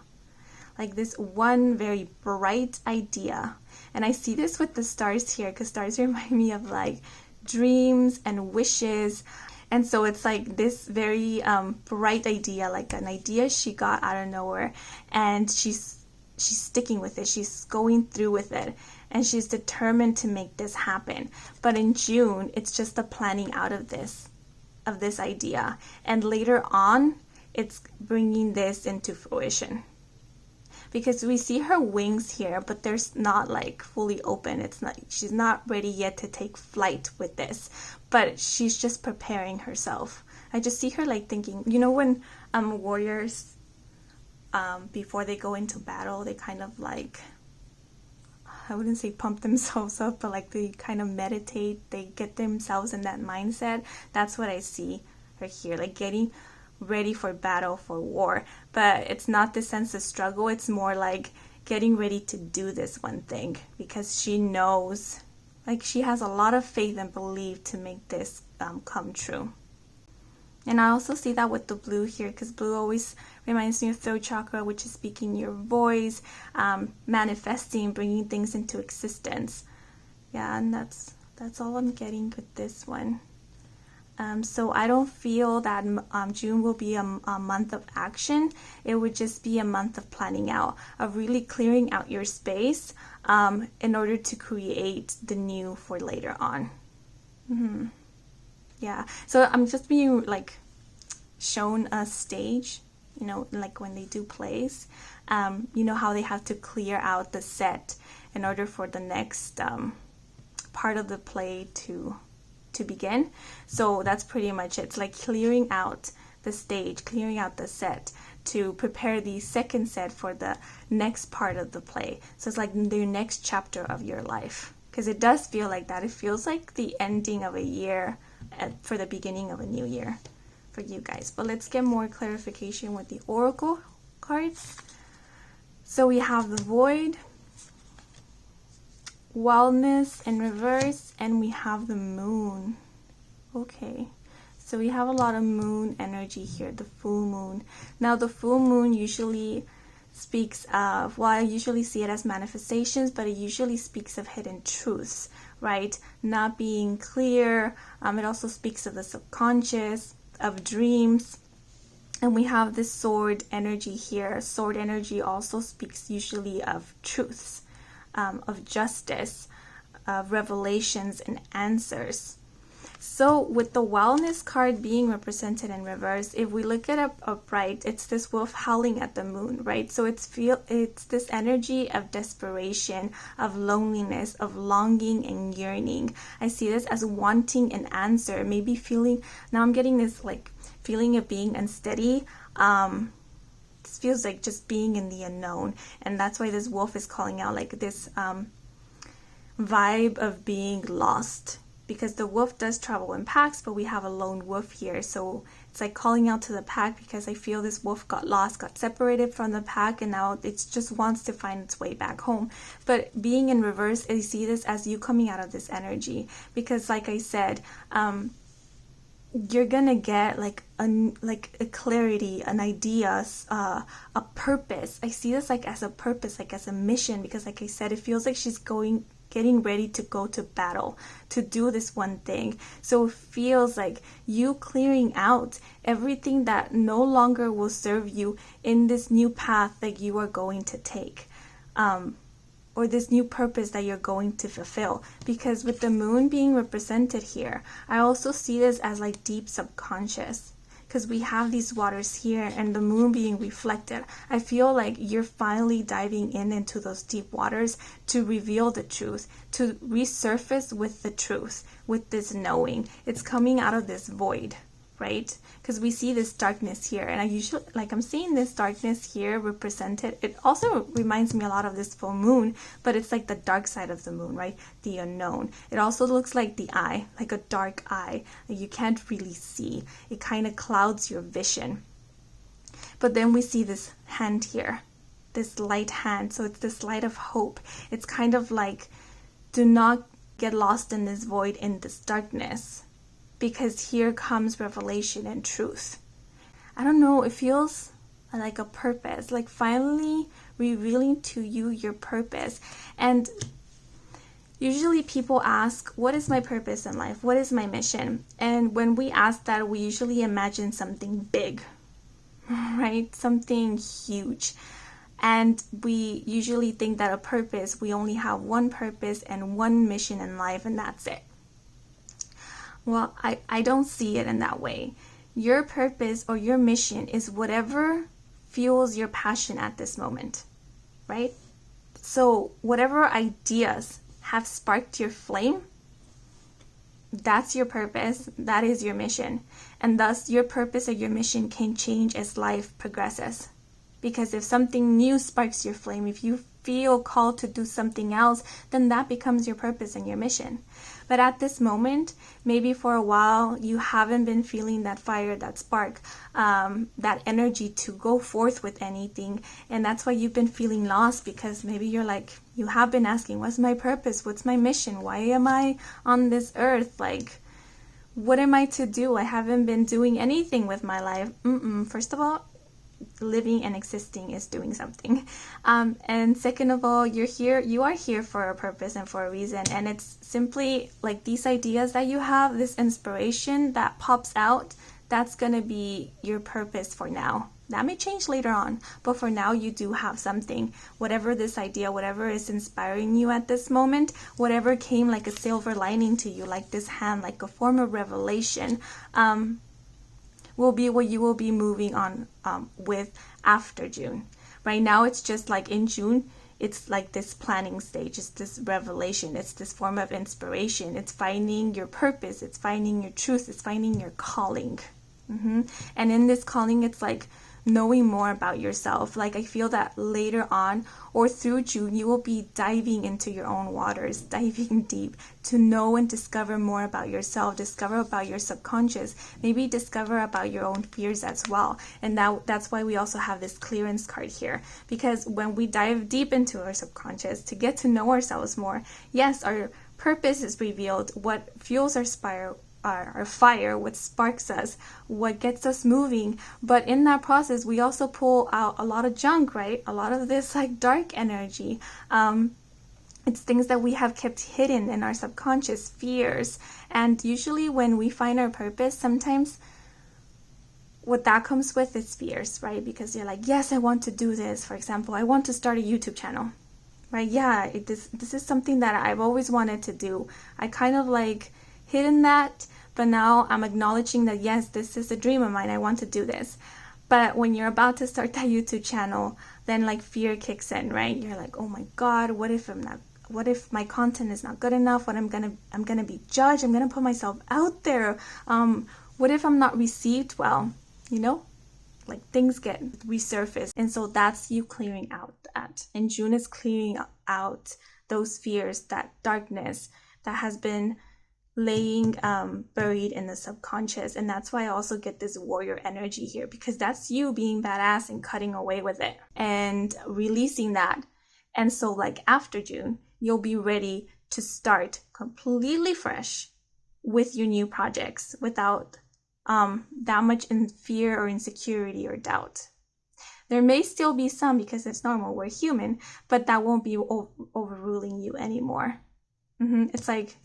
like this one very bright idea. And I see this with the stars here, because stars remind me of like dreams and wishes. And so it's like this very bright idea, like an idea she got out of nowhere, and she's sticking with it, she's going through with it, and she's determined to make this happen. But in June, it's just the planning out of this idea, and later on it's bringing this into fruition, because we see her wings here, but they're not like fully open. It's not, she's not ready yet to take flight with this, but she's just preparing herself. I just see her like thinking, you know, when warriors before they go into battle, they kind of like, I wouldn't say pump themselves up, but like they kind of meditate, they get themselves in that mindset. That's what I see her here, like getting ready for battle, for war. But it's not the sense of struggle, it's more like getting ready to do this one thing, because she knows, like she has a lot of faith and belief to make this come true. And I also see that with the blue here, because blue always reminds me of throat chakra, which is speaking your voice, manifesting, bringing things into existence. Yeah, and that's all I'm getting with this one. So I don't feel that June will be a month of action. It would just be a month of planning out, of really clearing out your space in order to create the new for later on. Yeah, so I'm just being like shown a stage, you know, like when they do plays, you know how they have to clear out the set in order for the next part of the play to begin. So that's pretty much it. It's like clearing out the stage, clearing out the set to prepare the second set for the next part of the play. So it's like the next chapter of your life, because it does feel like that. It feels like the ending of a year for the beginning of a new year for you guys. But let's get more clarification with the oracle cards. So we have the void, wildness in reverse, and we have the moon. Okay, so we have a lot of moon energy here, the full moon. Now the full moon usually speaks of, well, I usually see it as manifestations, but it usually speaks of hidden truths, right? Not being clear. It also speaks of the subconscious, of dreams. And we have this sword energy here. Sword energy also speaks usually of truths, of justice, of revelations and answers. So with the wellness card being represented in reverse, if we look at it upright, it's this wolf howling at the moon, right? So it's this energy of desperation, of loneliness, of longing and yearning. I see this as wanting an answer, maybe feeling, now I'm getting this like feeling of being unsteady. This feels like just being in the unknown, and that's why this wolf is calling out like this vibe of being lost, because the wolf does travel in packs, but we have a lone wolf here. So it's like calling out to the pack, because I feel this wolf got lost, got separated from the pack, and now it just wants to find its way back home. But being in reverse, I see this as you coming out of this energy, because like I said, you're gonna get like a clarity, an idea, a purpose. I see this like as a purpose, like as a mission, because like I said, it feels like she's getting ready to go to battle, to do this one thing. So it feels like you clearing out everything that no longer will serve you in this new path that you are going to take, or this new purpose that you're going to fulfill. Because with the moon being represented here, I also see this as like deep subconscious, because we have these waters here and the moon being reflected. I feel like you're finally diving into those deep waters to reveal the truth, to resurface with the truth, with this knowing. It's coming out of this void, right? Because we see this darkness here, and I'm seeing this darkness here represented. It also reminds me a lot of this full moon, but it's like the dark side of the moon, right? The unknown. It also looks like the eye, like a dark eye that you can't really see. It kind of clouds your vision. But then we see this hand here, this light hand. So it's this light of hope. It's kind of like, do not get lost in this void, in this darkness, because here comes revelation and truth. I don't know, it feels like a purpose, like finally revealing to you your purpose. And usually people ask, what is my purpose in life? What is my mission? And when we ask that, we usually imagine something big, right? Something huge. And we usually think that a purpose, we only have one purpose and one mission in life, and that's it. Well, I don't see it in that way. Your purpose or your mission is whatever fuels your passion at this moment, right? So whatever ideas have sparked your flame, that's your purpose, that is your mission. And thus your purpose or your mission can change as life progresses. Because if something new sparks your flame, if you feel called to do something else, then that becomes your purpose and your mission. But at this moment, maybe for a while, you haven't been feeling that fire, that spark, that energy to go forth with anything. And that's why you've been feeling lost, because maybe you're like, you have been asking, what's my purpose? What's my mission? Why am I on this earth? Like, what am I to do? I haven't been doing anything with my life. First of all, living and existing is doing something, and second of all, you are here for a purpose and for a reason. And it's simply like these ideas that you have, this inspiration that pops out, that's gonna be your purpose for now. That may change later on, but for now you do have something. Whatever this idea, whatever is inspiring you at this moment, whatever came like a silver lining to you, like this hand, like a form of revelation, will be what you will be moving on with after June. Right now, it's just like in June, it's like this planning stage, it's this revelation, it's this form of inspiration, it's finding your purpose, it's finding your truth, it's finding your calling. And in this calling, it's like knowing more about yourself. Like I feel that later on or through June, you will be diving into your own waters, diving deep to know and discover more about yourself, discover about your subconscious, maybe discover about your own fears as well. And that's why we also have this clearance card here, because when we dive deep into our subconscious to get to know ourselves more, yes, our purpose is revealed, what fuels our fire, what sparks us, what gets us moving. But in that process, we also pull out a lot of junk, right? A lot of this like dark energy. It's things that we have kept hidden in our subconscious, fears. And usually when we find our purpose, sometimes what that comes with is fears, right? Because you're like, yes, I want to do this. For example, I want to start a YouTube channel, right? Yeah, this is something that I've always wanted to do. I kind of like hidden that, but now I'm acknowledging that yes, this is a dream of mine, I want to do this. But when you're about to start that YouTube channel, then like fear kicks in, right? You're like, oh my god, what if my content is not good enough? I'm gonna be judged, I'm gonna put myself out there, what if I'm not received well? Like things get resurfaced. And so that's you clearing out that. And June is clearing out those fears, that darkness that has been laying buried in the subconscious. And that's why I also get this warrior energy here, because that's you being badass and cutting away with it and releasing that. And so like after June, you'll be ready to start completely fresh with your new projects without that much in fear or insecurity or doubt. There may still be some, because it's normal, we're human, but that won't be overruling you anymore. It's like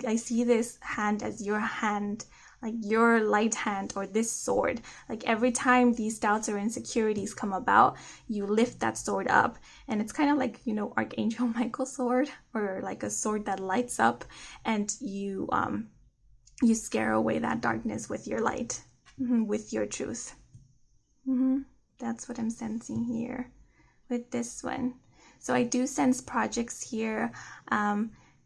I see this hand as your hand, like your light hand, or this sword. Like every time these doubts or insecurities come about, you lift that sword up. And it's kind of like, Archangel Michael's sword, or like a sword that lights up, and you scare away that darkness with your light, with your truth. That's what I'm sensing here with this one. So I do sense projects here,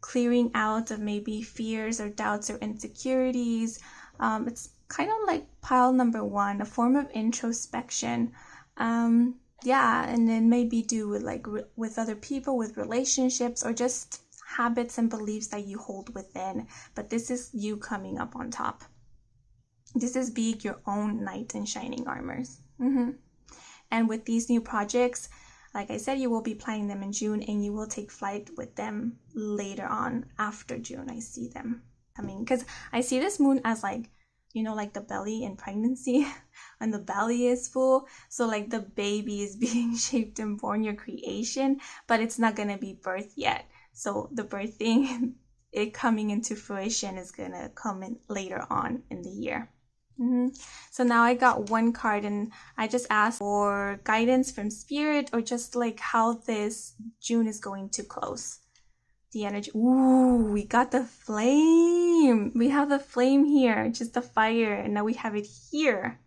clearing out of maybe fears or doubts or insecurities. It's kind of like pile number 1, a form of introspection. Yeah, and it may be due with like with other people, with relationships, or just habits and beliefs that you hold within. But this is you coming up on top. This is being your own knight in shining armors. And with these new projects, like I said, you will be planning them in June, and you will take flight with them later on after June. I see them coming because I see this moon as like, you know, like the belly in pregnancy when the belly is full. So like the baby is being shaped and born, your creation, but it's not going to be birthed yet. So the birthing, it coming into fruition is going to come in later on in the year. So now I got 1 card, and I just asked for guidance from spirit, or just like how this June is going to close. The energy. Ooh, we got the flame. We have the flame here, just the fire, and now we have it here.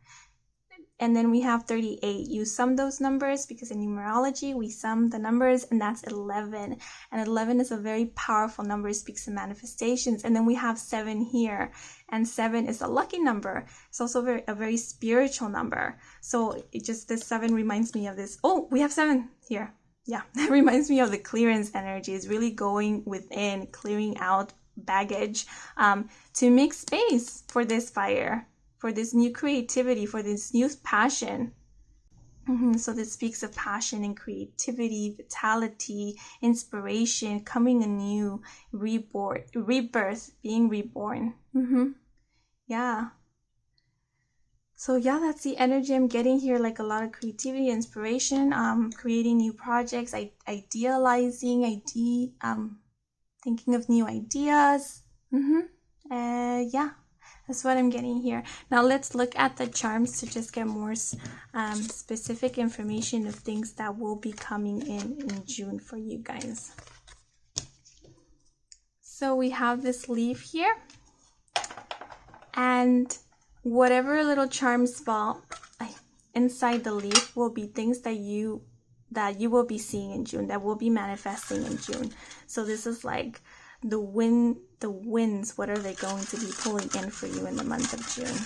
And then we have 38. You sum those numbers, because in numerology we sum the numbers, and that's 11. And 11 is a very powerful number. It speaks of manifestations. And then we have 7 here, and 7 is a lucky number. It's also a very spiritual number. So it just, this 7 reminds me of this. Oh, we have 7 here. Yeah, it reminds me of the clearance energy. It's really going within, clearing out baggage to make space for this fire, for this new creativity, for this new passion. So this speaks of passion and creativity, vitality, inspiration, coming anew, rebirth, being reborn. Yeah. So yeah, that's the energy I'm getting here, like a lot of creativity, inspiration, creating new projects, idealizing, thinking of new ideas. Yeah. That's what I'm getting here. Now let's look at the charms to just get more specific information of things that will be coming in June for you guys. So we have this leaf here, and whatever little charms fall inside the leaf will be things that you will be seeing in June, that will be manifesting in June. So this is like the winds, what are they going to be pulling in for you in the month of June?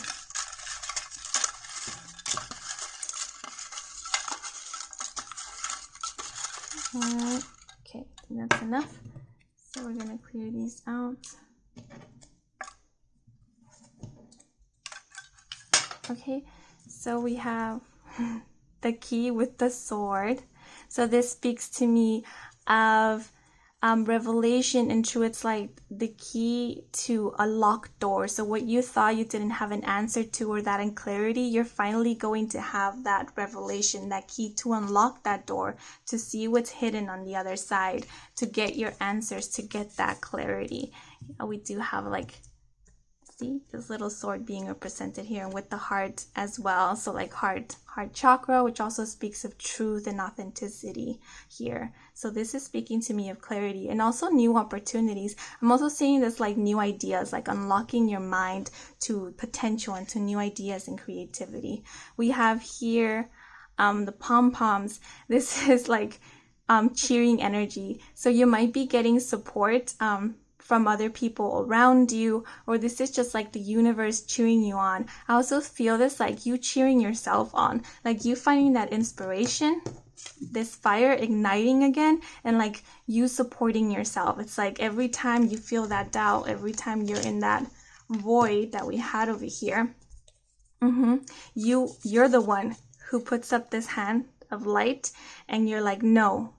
Okay, I think that's enough. So we're going to clear these out. Okay, so we have the key with the sword. So this speaks to me of revelation into, it's like the key to a locked door. So what you thought you didn't have an answer to, or that in clarity, you're finally going to have that revelation, that key to unlock that door, to see what's hidden on the other side, to get your answers, to get that clarity. We do have like, see this little sword being represented here, and with the heart as well. So like heart chakra, which also speaks of truth and authenticity here. So this is speaking to me of clarity and also new opportunities. I'm also seeing this like new ideas, like unlocking your mind to potential and to new ideas and creativity. We have here the pom-poms. This is like cheering energy. So you might be getting support from other people around you, or this is just like the universe cheering you on. I also feel this like you cheering yourself on, like you finding that inspiration, this fire igniting again, and like you supporting yourself. It's like every time you feel that doubt, every time you're in that void that we had over here, you're the one who puts up this hand of light, and you're like, no,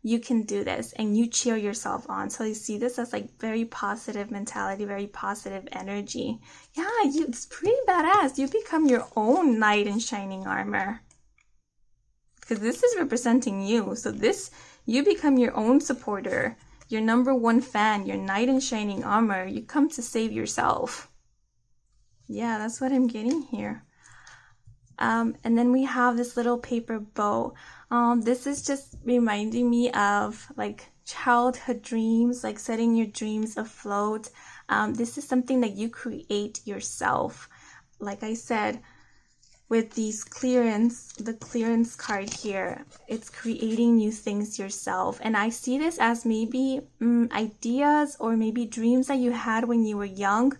you can do this, and you cheer yourself on. So you see this as like very positive mentality, very positive energy. Yeah, it's pretty badass. You become your own knight in shining armor, because this is representing you. So this, you become your own supporter, your number one fan, your knight in shining armor. You come to save yourself. Yeah, that's what I'm getting here. And then we have this little paper bow. This is just reminding me of like childhood dreams, like setting your dreams afloat. This is something that you create yourself. Like I said, with these the clearance card here, it's creating new things yourself. And I see this as maybe ideas or maybe dreams that you had when you were young,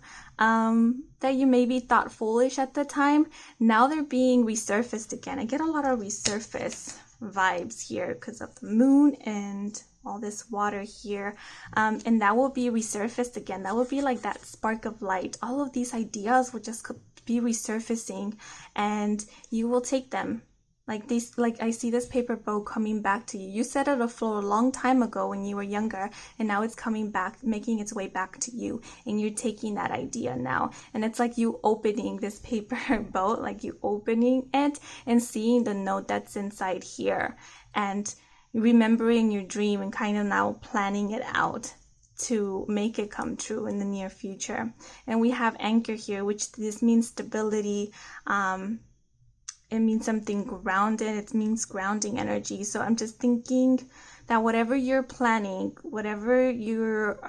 that you maybe thought foolish at the time, now they're being resurfaced again. I get a lot of resurface vibes here because of the moon and all this water here, and that will be resurfaced again. That will be like that spark of light. All of these ideas will just be resurfacing, and you will take them. Like these, like I see this paper boat coming back to you. You set it afloat a long time ago when you were younger, and now it's coming back, making its way back to you, and you're taking that idea now. And it's like you opening this paper boat, like you opening it and seeing the note that's inside here, and remembering your dream and kind of now planning it out to make it come true in the near future. And we have anchor here, which this means stability. It means something grounded. It means grounding energy. So I'm just thinking that whatever you're planning, whatever you're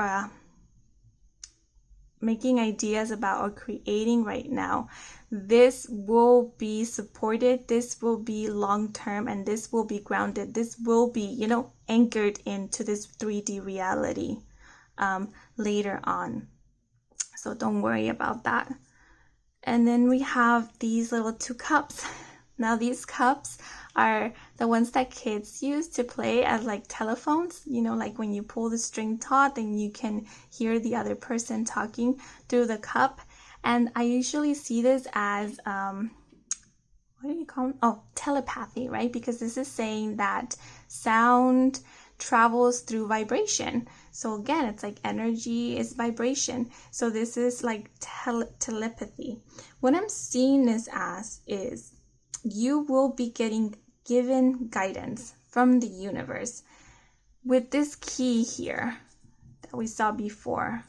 making ideas about or creating right now, this will be supported, this will be long-term, and this will be grounded. This will be, anchored into this 3D reality later on. So don't worry about that. And then we have these little 2 cups. Now these cups are the ones that kids use to play as like telephones, like when you pull the string taut, then you can hear the other person talking through the cup. And I usually see this as, what do you call it? Oh, telepathy, right? Because this is saying that sound travels through vibration. So again, it's like energy is vibration. So this is like telepathy. What I'm seeing this as is you will be given guidance from the universe with this key here that we saw before.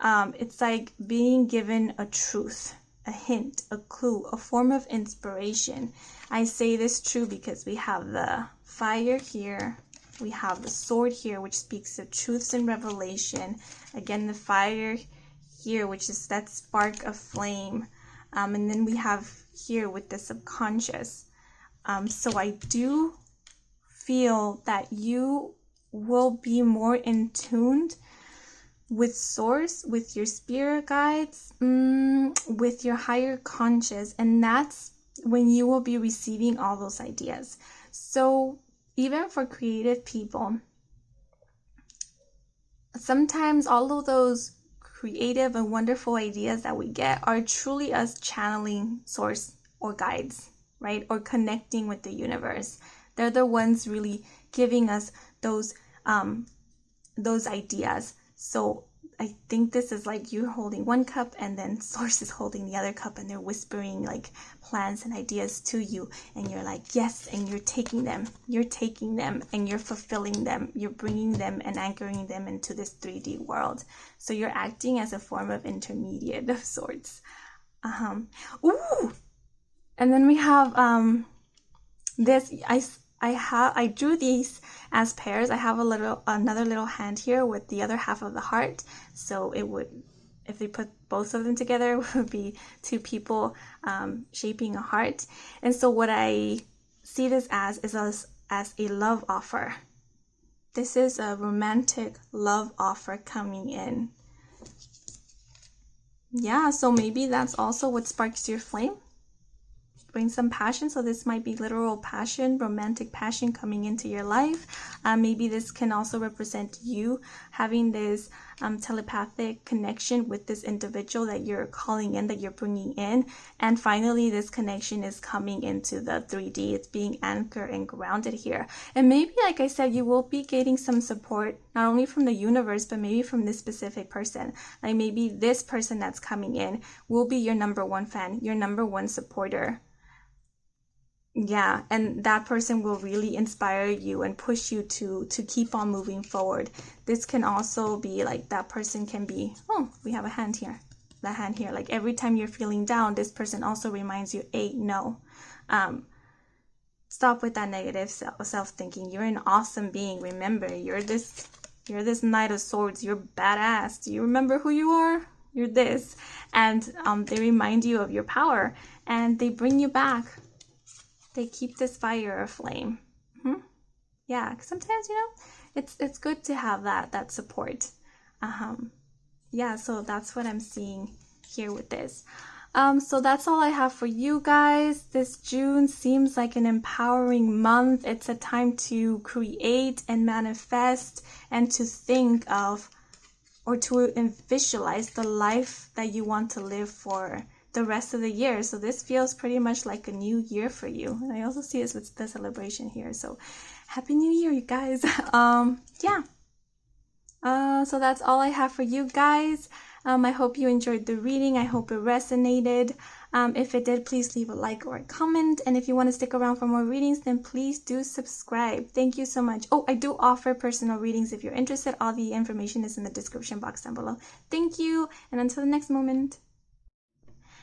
It's like being given a truth, a hint, a clue, a form of inspiration. I say this true because we have the fire here, we have the sword here, which speaks of truths and revelation. Again, the fire here, which is that spark of flame. And then we have here with the subconscious. So I do feel that you will be more in tune with source, with your spirit guides, with your higher conscious, and that's when you will be receiving all those ideas. So even for creative people, sometimes all of those creative and wonderful ideas that we get are truly us channeling source or guides, right? Or connecting with the universe. They're the ones really giving us those ideas. So I think this is like you're holding one cup and then source is holding the other cup, and they're whispering like plans and ideas to you, and you're like, yes, and you're taking them and you're fulfilling them, you're bringing them and anchoring them into this 3D world. So you're acting as a form of intermediate of sorts. Ooh, and then we have this. I drew these as pairs. I have another little hand here with the other half of the heart. So it would, if we put both of them together, it would be 2 people shaping a heart. And so what I see this as is as a love offer. This is a romantic love offer coming in. Yeah, so maybe that's also what sparks your flame. Bring some passion. So this might be literal passion, romantic passion coming into your life. Maybe this can also represent you having this telepathic connection with this individual that you're calling in, that you're bringing in. And finally, this connection is coming into the 3D. It's being anchored and grounded here. And maybe, like I said, you will be getting some support, not only from the universe, but maybe from this specific person. Like maybe this person that's coming in will be your number 1 fan, your number 1 supporter. Yeah, and that person will really inspire you and push you to keep on moving forward. This can also be like that person can be, oh, we have a hand here. That hand here, like every time you're feeling down, this person also reminds you, hey, no. Stop with that negative self-thinking. You're an awesome being. Remember, you're this Knight of Swords. You're badass. Do you remember who you are? You're this. And they remind you of your power, and they bring you back. They keep this fire aflame. Yeah, sometimes, it's good to have that support. Yeah, so that's what I'm seeing here with this. So that's all I have for you guys. This June seems like an empowering month. It's a time to create and manifest and to think of or to visualize the life that you want to live for the rest of the year. So this feels pretty much like a new year for you. And I also see this with the celebration here. So happy new year, you guys. Yeah. So that's all I have for you guys. I hope you enjoyed the reading. I hope it resonated. If it did, please leave a like or a comment. And if you want to stick around for more readings, then please do subscribe. Thank you so much. Oh, I do offer personal readings if you're interested. All the information is in the description box down below. Thank you, and until the next moment.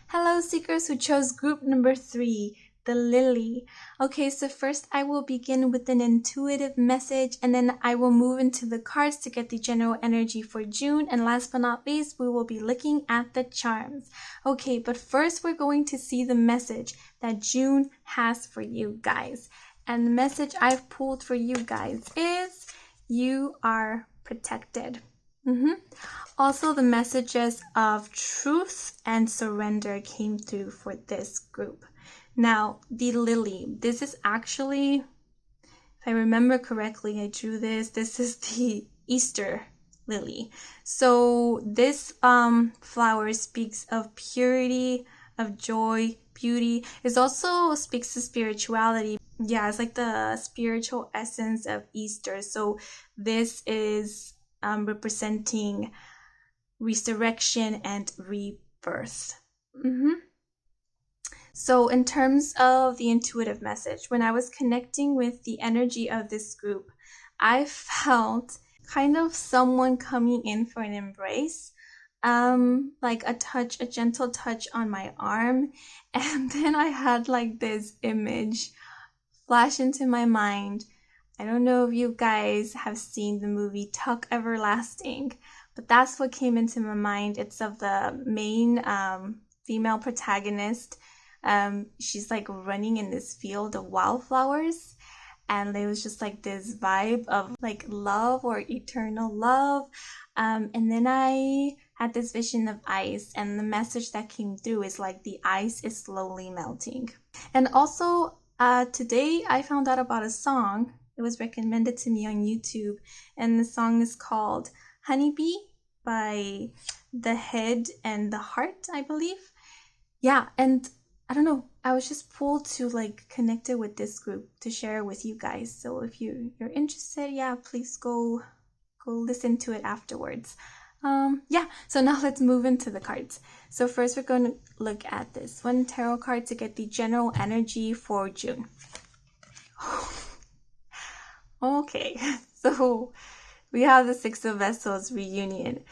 Hello, seekers who chose group number 3. The lily. Okay, so first I will begin with an intuitive message, and then I will move into the cards to get the general energy for June, and last but not least, we will be looking at the charms. Okay, but first we're going to see the message that June has for you guys. And the message I've pulled for you guys is you are protected. Also, the messages of truth and surrender came through for this group. Now, the lily, this is actually, if I remember correctly, I drew this. This is the Easter lily. So this flower speaks of purity, of joy, beauty. It also speaks to spirituality. Yeah, it's like the spiritual essence of Easter. So this is representing resurrection and rebirth. So in terms of the intuitive message, when I was connecting with the energy of this group, I felt kind of someone coming in for an embrace, like a gentle touch on my arm. And then I had like this image flash into my mind. I don't know if you guys have seen the movie Tuck Everlasting, but that's what came into my mind. It's of the main female protagonist. She's like running in this field of wildflowers, and it was just like this vibe of like love or eternal love. And then I had this vision of ice, and the message that came through is like the ice is slowly melting. And also today I found out about a song. It was recommended to me on YouTube, and the song is called Honeybee by The Head and the Heart, I believe. Yeah, and I don't know, I was just pulled to like connect it with this group to share with you guys. So if you're interested, yeah, please go listen to it afterwards. Yeah, so now let's move into the cards. So first we're going to look at this one tarot card to get the general energy for June. Okay, so we have the Six of Vessels reunion.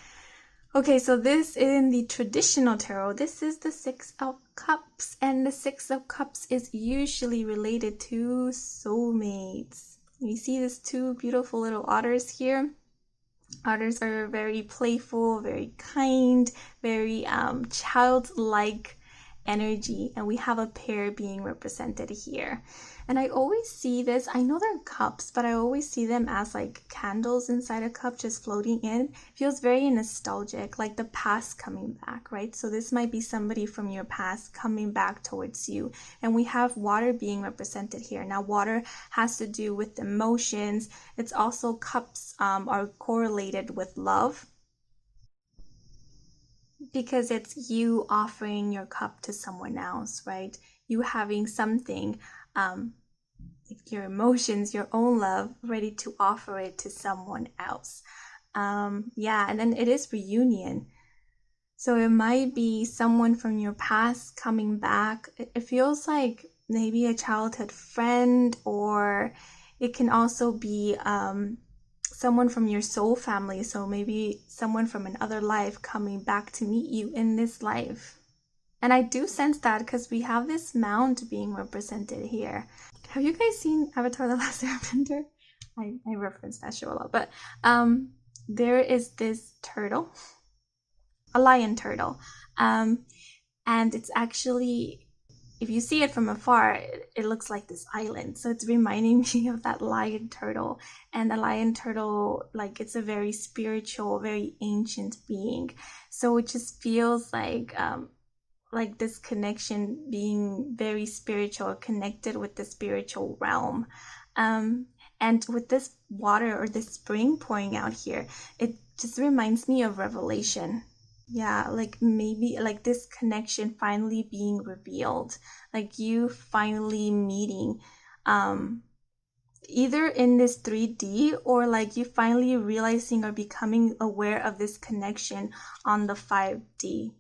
Okay, so this in the traditional tarot, this is the Six of Cups, and the Six of Cups is usually related to soulmates. You see these two beautiful little otters here. Otters are very playful, very kind, very childlike energy, and we have a pair being represented here. And I always see this, I know they're cups, but I always see them as like candles inside a cup just floating in. It feels very nostalgic, like the past coming back, right? So this might be somebody from your past coming back towards you. And we have water being represented here. Now water has to do with emotions. It's also cups are correlated with love, because it's you offering your cup to someone else, right? You having something, like your emotions, your own love, ready to offer it to someone else. Yeah, and then it is reunion. So it might be someone from your past coming back. It feels like maybe a childhood friend, or it can also be someone from your soul family. So maybe someone from another life coming back to meet you in this life. And I do sense that because we have this mound being represented here. Have you guys seen Avatar: The Last Airbender? I reference that show a lot. But there is this turtle, a lion turtle. And it's actually if you see it from afar, it looks like this island. So it's reminding me of that lion turtle. And the lion turtle, like, it's a very spiritual, very ancient being. So it just feels like this connection, being very spiritual, connected with the spiritual realm. And with this water or this spring pouring out here, it just reminds me of Revelation. Yeah, like maybe like this connection finally being revealed, like you finally meeting, um, either in this 3D, or like you finally realizing or becoming aware of this connection on the 5D.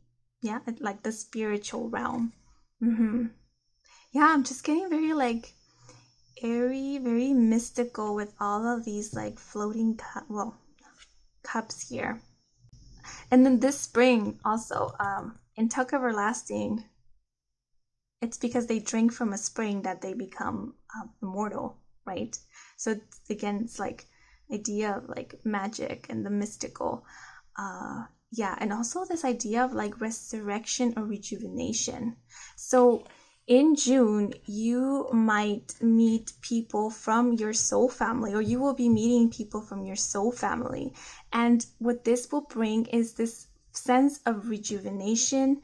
Yeah, like the spiritual realm. Yeah, I'm just getting very like airy, very mystical with all of these like floating cups here. And then this spring also, in Tuck Everlasting, it's because they drink from a spring that they become immortal, right? So again, it's like idea of like magic and the mystical. Yeah, and also this idea of like resurrection or rejuvenation. So in June, you might meet people from your soul family, or you will be meeting people from your soul family. And what this will bring is this sense of rejuvenation,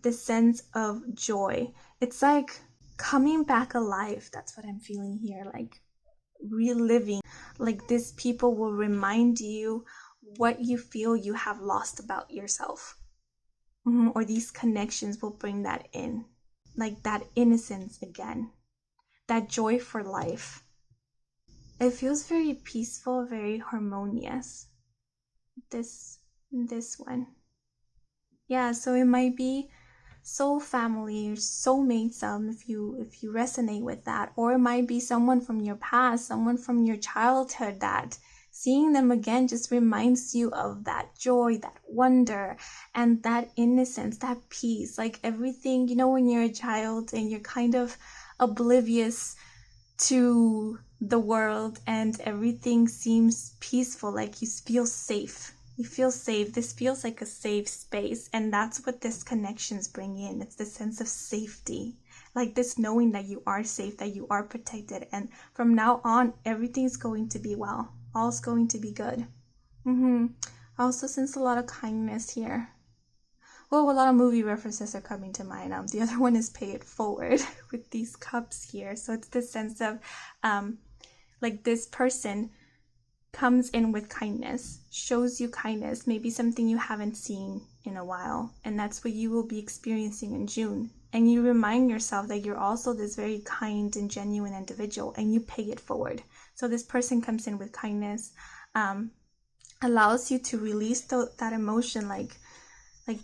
this sense of joy. It's like coming back alive. That's what I'm feeling here, like reliving. Like these people will remind you what you feel you have lost about yourself. Or these connections will bring that in, like that innocence again, that joy for life. It feels very peaceful, very harmonious, this one. Yeah, so it might be soul family or soulmates, if you resonate with that, or it might be someone from your past, someone from your childhood, that seeing them again just reminds you of that joy, that wonder, and that innocence, that peace. Like everything, you know, when you're a child and you're kind of oblivious to the world and everything seems peaceful, like you feel safe. You feel safe. This feels like a safe space, and that's what this connections bring in. It's the sense of safety, like this knowing that you are safe, that you are protected, and from now on, everything's going to be well. All's going to be good. I also sense a lot of kindness here. Well, a lot of movie references are coming to mind. The other one is Pay It Forward with these cups here. So it's this sense of, like this person comes in with kindness, shows you kindness, maybe something you haven't seen in a while. And that's what you will be experiencing in June. And you remind yourself that you're also this very kind and genuine individual, and you pay it forward. So this person comes in with kindness, allows you to release that emotion, like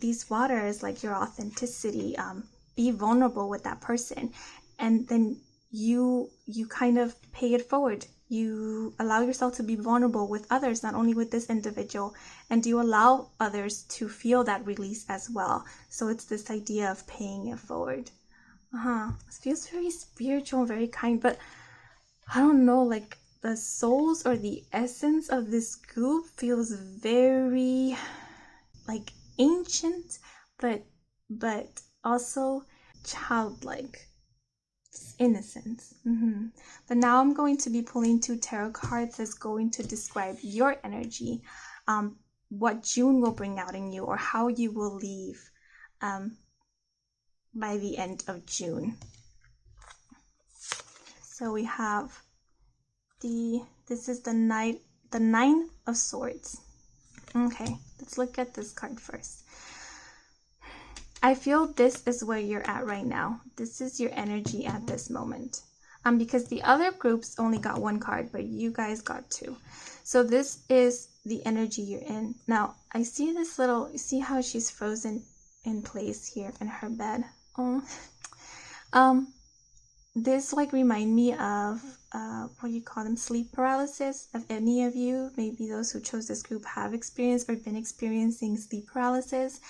these waters, like your authenticity, be vulnerable with that person. And then you kind of pay it forward. You allow yourself to be vulnerable with others, not only with this individual, and you allow others to feel that release as well. So it's this idea of paying it forward. It feels very spiritual, very kind, but I don't know, like the souls or the essence of this group feels very like ancient, but also childlike. Innocence. But now I'm going to be pulling 2 tarot cards that's going to describe your energy, what June will bring out in you, or how you will leave by the end of June. So we have this is the Nine of Swords. Okay, let's look at this card first. I feel this is where you're at right now. This is your energy at this moment. Because the other groups only got 1 card, but you guys got 2. So this is the energy you're in. Now, I see this little, you see how she's frozen in place here in her bed? Oh. This like remind me of, what do you call them? Sleep paralysis. If any of you, maybe those who chose this group, have experienced or been experiencing sleep paralysis.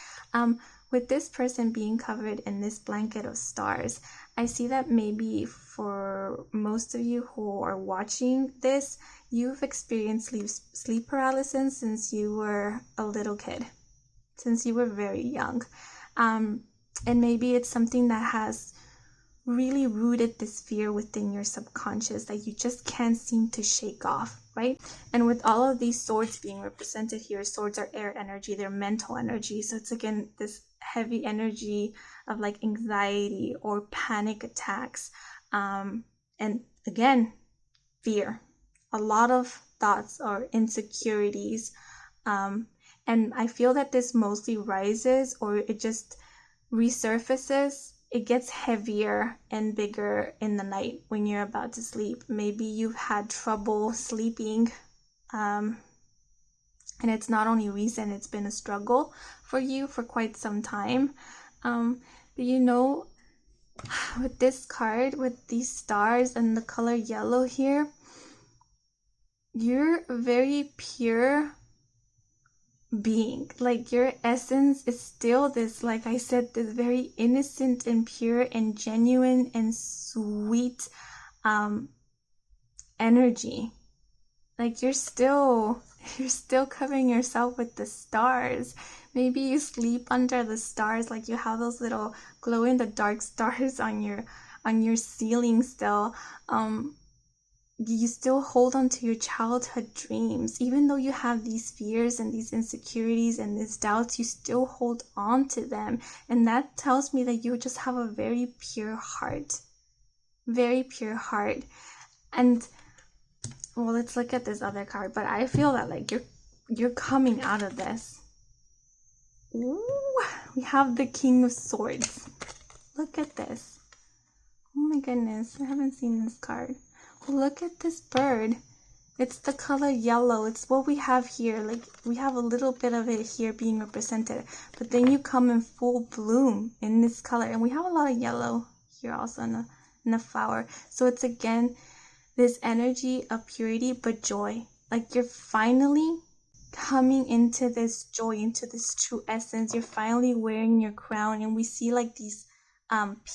With this person being covered in this blanket of stars, I see that maybe for most of you who are watching this, you've experienced sleep paralysis since you were a little kid, since you were very young. And maybe it's something that has really rooted this fear within your subconscious that you just can't seem to shake off, right? And with all of these swords being represented here, swords are air energy, they're mental energy. So it's again this heavy energy of like anxiety or panic attacks. And again, fear, a lot of thoughts or insecurities. And I feel that this mostly rises or it just resurfaces. It gets heavier and bigger in the night when you're about to sleep. Maybe you've had trouble sleeping, and it's not only recent, it's been a struggle for you for quite some time. But you know, with this card, with these stars and the color yellow here, you're a very pure being. Like your essence is still this, like I said, this very innocent and pure and genuine and sweet energy. Like you're still covering yourself with the stars. Maybe you sleep under the stars, like you have those little glow in the dark stars on your ceiling still. You still hold on to your childhood dreams. Even though you have these fears and these insecurities and these doubts, you still hold on to them. And that tells me that you just have a very pure heart. Very pure heart. And well, let's look at this other card. But I feel that like you're coming out of this. Ooh, we have the King of Swords. Look at this. Oh my goodness, I haven't seen this card. Look at this bird. It's the color yellow. It's what we have here. Like we have a little bit of it here being represented, but then you come in full bloom in this color, and we have a lot of yellow here also in the flower. So it's again this energy of purity but joy. Like you're finally coming into this joy, into this true essence. You're finally wearing your crown, and we see like these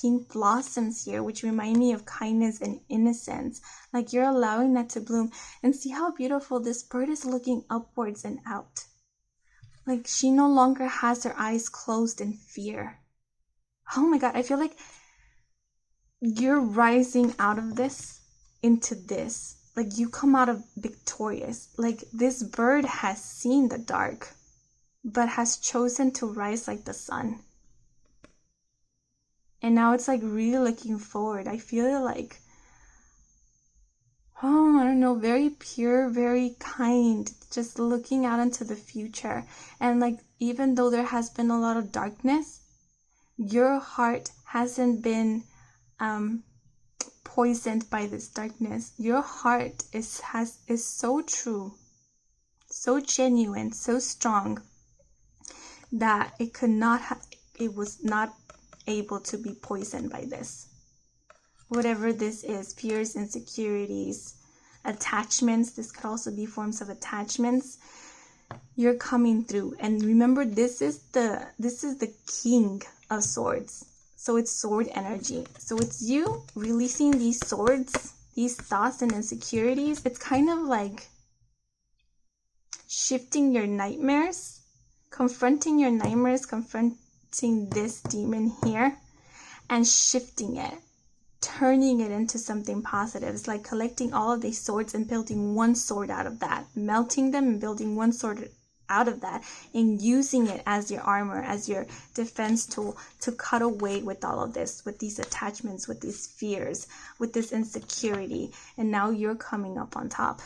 pink blossoms here, which remind me of kindness and innocence. Like you're allowing that to bloom. And see how beautiful this bird is, looking upwards and out. Like she no longer has her eyes closed in fear. Oh my God, I feel like you're rising out of this into this. Like you come out of victorious. Like this bird has seen the dark, but has chosen to rise like the sun. And now it's like really looking forward. I feel like, oh, I don't know, very pure, very kind, just looking out into the future. And like, even though there has been a lot of darkness, your heart hasn't been poisoned by this darkness. Your heart is so true, so genuine, so strong that it was not able to be poisoned by this. Whatever this is, fears, insecurities, attachments, this could also be forms of attachments. You're coming through. And remember, this is the King of Swords. So it's sword energy. So it's you releasing these swords, these thoughts and insecurities. It's kind of like shifting your nightmares, confronting your nightmares, confronting this demon here, and shifting it, turning it into something positive. It's like collecting all of these swords and building one sword out of that, melting them and building one sword out of that, and using it as your armor, as your defense tool to cut away with all of this, with these attachments, with these fears, with this insecurity. And now you're coming up on top.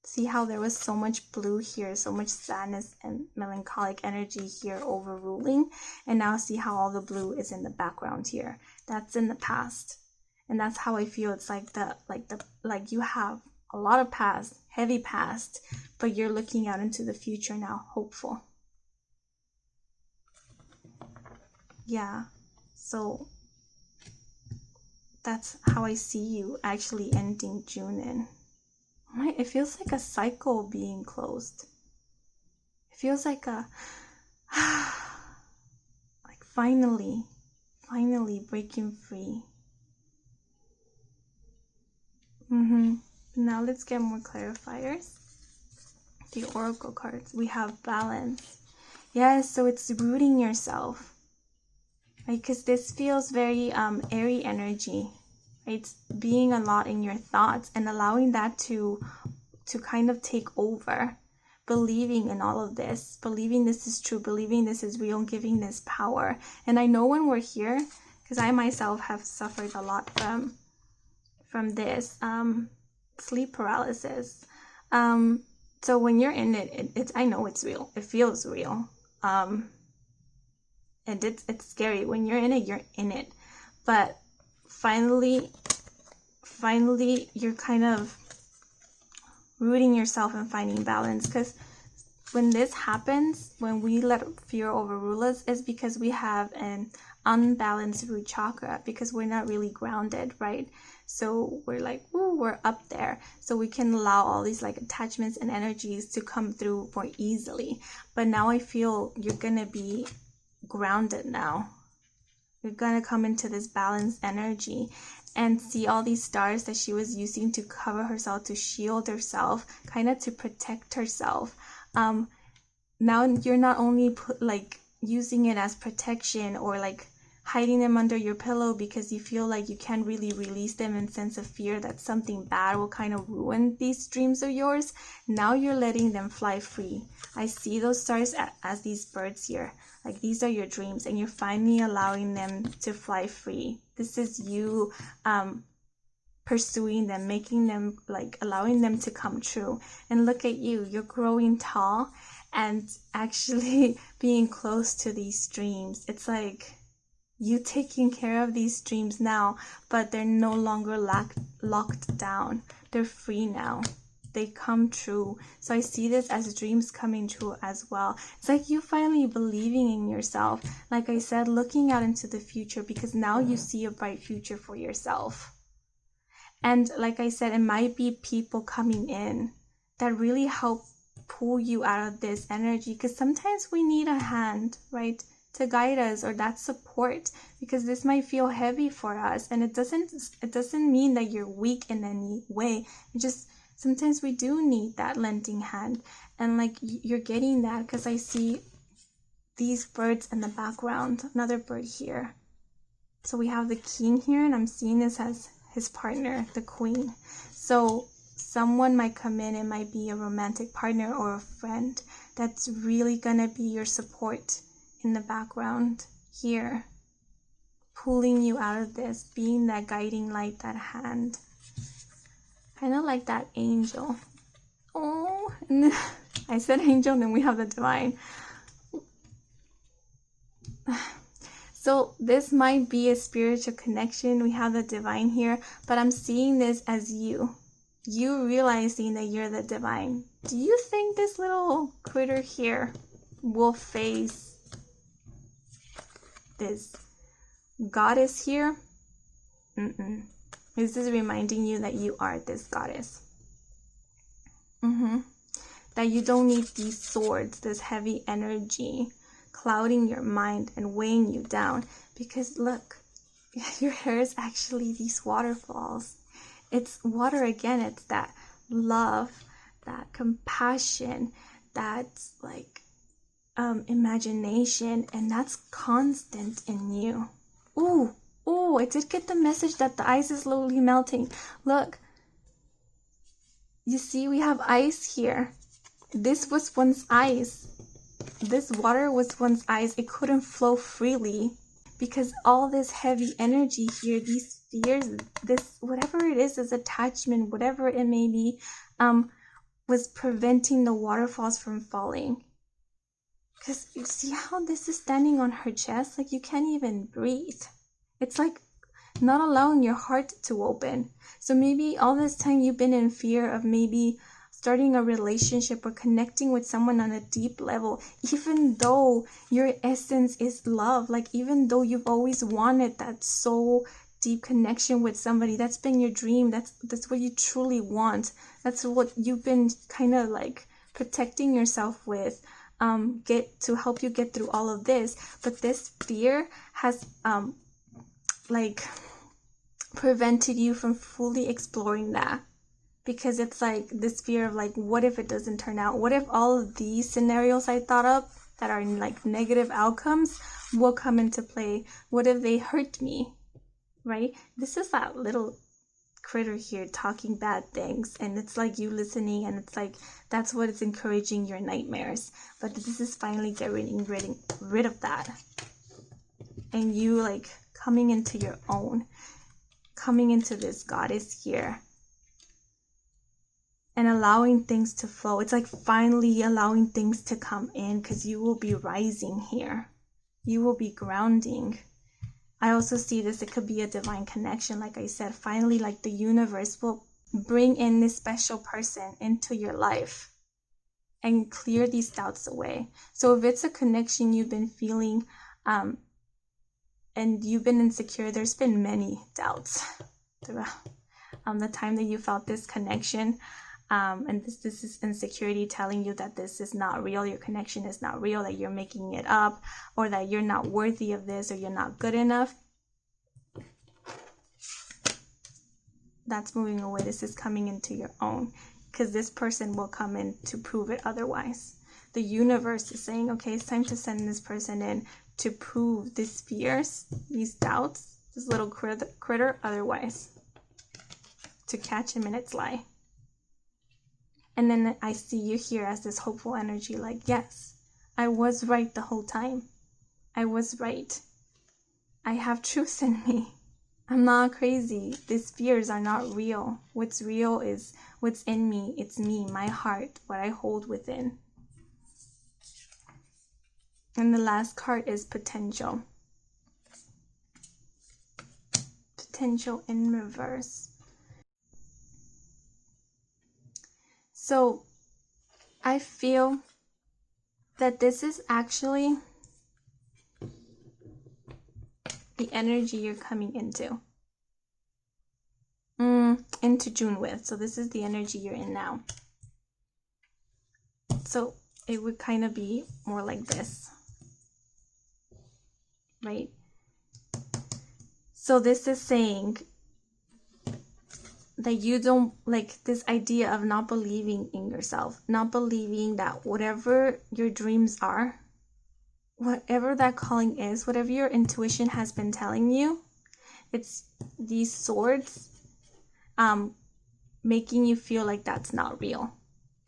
See how there was so much blue here, so much sadness and melancholic energy here overruling. And now see how all the blue is in the background here. That's in the past. And that's how I feel. It's like you have a lot of past, heavy past, but you're looking out into the future now, hopeful. Yeah. So that's how I see you actually ending June in. It feels like a cycle being closed. It feels like like finally breaking free. Now let's get more clarifiers. The oracle cards. We have balance. Yes, so it's rooting yourself. right? Because this feels very airy energy, right? It's being a lot in your thoughts and allowing that to kind of take over, believing in all of this, believing this is true, believing this is real, giving this power. And I know when we're here, because I myself have suffered a lot from this sleep paralysis. So when you're in it, it's I know it's real. It feels real. And it's scary. When you're in it. But finally you're kind of rooting yourself and finding balance, because when this happens, when we let fear overrule us, is because we have an unbalanced root chakra, because we're not really grounded, right? So we're like, ooh, we're up there, so we can allow all these like attachments and energies to come through more easily. But now I feel you're gonna be grounded now. You're gonna come into this balanced energy and see all these stars that she was using to cover herself, to shield herself, kind of to protect herself. Now you're not only using it as protection, or like hiding them under your pillow because you feel like you can't really release them in sense of fear that something bad will kind of ruin these dreams of yours. Now you're letting them fly free. I see those stars as these birds here. Like, these are your dreams, and you're finally allowing them to fly free. This is you pursuing them, making them, like, allowing them to come true. And look at you, you're growing tall and actually being close to these dreams. It's like you taking care of these dreams now, but they're no longer locked down. They're free now. They come true. So I see this as dreams coming true as well. It's like you finally believing in yourself. Like I said, looking out into the future, because now you see a bright future for yourself. And like I said, it might be people coming in that really help pull you out of this energy, because sometimes we need a hand, right, to guide us, or that support, because this might feel heavy for us. And it doesn't mean that you're weak in any way. It just, sometimes we do need that lending hand. And like, you're getting that, because I see these birds in the background, another bird here. So we have the king here, and I'm seeing this as his partner, the queen. So someone might come in, it might be a romantic partner or a friend that's really gonna be your support in the background here, pulling you out of this, being that guiding light, that hand. Kind of like that angel. Oh, and then I said angel, and then we have the divine. So this might be a spiritual connection. We have the divine here, but I'm seeing this as you realizing that you're the divine. Do you think this little critter here will face this goddess here? This is reminding you that you are this goddess. That you don't need these swords, this heavy energy clouding your mind and weighing you down. Because look, your hair is actually these waterfalls. It's water again. It's that love, that compassion, that like imagination, and that's constant in you. Ooh, I did get the message that the ice is slowly melting. Look, you see, we have ice here. This was once ice. This water was once ice. It couldn't flow freely because all this heavy energy here, these fears, this whatever it is, this attachment, whatever it may be, was preventing the waterfalls from falling. Because you see how this is standing on her chest? Like, you can't even breathe. It's like not allowing your heart to open. So maybe all this time you've been in fear of maybe starting a relationship or connecting with someone on a deep level, even though your essence is love. Like, even though you've always wanted that soul deep connection with somebody, that's been your dream, that's what you truly want, that's what you've been kind of like protecting yourself with, get to help you get through all of this. But this fear has like prevented you from fully exploring that, because it's like this fear of like, what if it doesn't turn out? What if all of these scenarios I thought up that are like negative outcomes will come into play. What if they hurt me, right? This is that little critter here talking bad things, and it's like you listening, and it's like that's what it's encouraging your nightmares. But this is finally getting rid of that, and you like coming into your own, coming into this goddess here and allowing things to flow. It's like finally allowing things to come in, because you will be rising here, you will be grounding. I also see this, it could be a divine connection. Like I said, finally, like the universe will bring in this special person into your life and clear these doubts away. So if it's a connection you've been feeling and you've been insecure, there's been many doubts throughout the time that you felt this connection. And this is insecurity telling you that this is not real, your connection is not real, that you're making it up, or that you're not worthy of this, or you're not good enough. That's moving away. This is coming into your own, because this person will come in to prove it otherwise. The universe is saying, okay, it's time to send this person in to prove these fears, these doubts, this little critter otherwise, to catch him in its lie. And then I see you here as this hopeful energy, like, yes, I was right the whole time. I was right. I have truth in me. I'm not crazy. These fears are not real. What's real is what's in me. It's me, my heart, what I hold within. And the last card is potential. Potential in reverse. So I feel that this is actually the energy you're coming into June with. So this is the energy you're in now. So it would kind of be more like this, right? So this is saying that you don't, like, this idea of not believing in yourself, not believing that whatever your dreams are, whatever that calling is, whatever your intuition has been telling you, it's these swords making you feel like that's not real.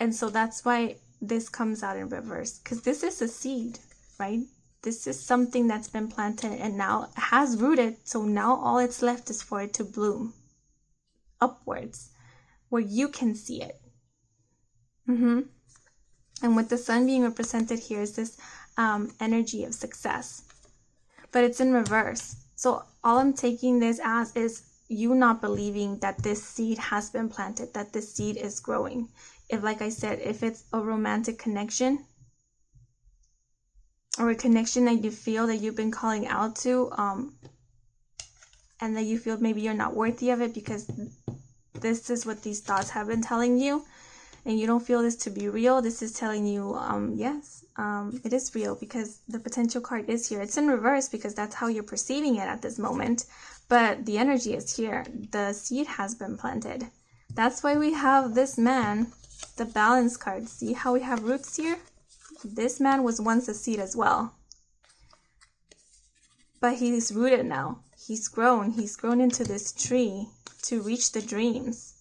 And so that's why this comes out in reverse, because this is a seed, right? This is something that's been planted and now has rooted. So now all it's left is for it to bloom upwards, where you can see it. And with the sun being represented here is this energy of success, but it's in reverse. So all I'm taking this as is you not believing that this seed has been planted, that this seed is growing. If, like I said, if it's a romantic connection or a connection that you feel that you've been calling out to, and that you feel maybe you're not worthy of it because this is what these thoughts have been telling you, and you don't feel this to be real, this is telling you, yes, it is real, because the potential card is here. It's in reverse because that's how you're perceiving it at this moment, but the energy is here. The seed has been planted. That's why we have this man, the balance card. See how we have roots here? This man was once a seed as well, but he's rooted now. He's grown into this tree to reach the dreams.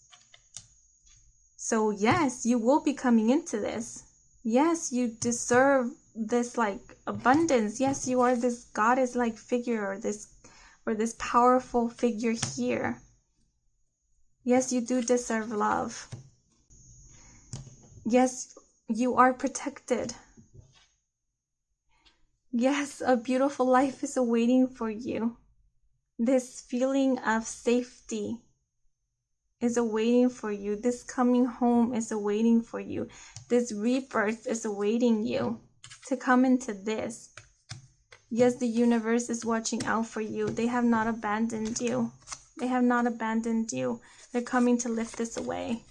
So yes, you will be coming into this. Yes, you deserve this, like, abundance. Yes, you are this goddess-like figure, or this powerful figure here. Yes, you do deserve love. Yes, you are protected. Yes, a beautiful life is awaiting for you. This feeling of safety is awaiting for you. This coming home is awaiting for you. This rebirth is awaiting you to come into this. Yes, the universe is watching out for you. They have not abandoned you. They have not abandoned you. They're coming to lift this away.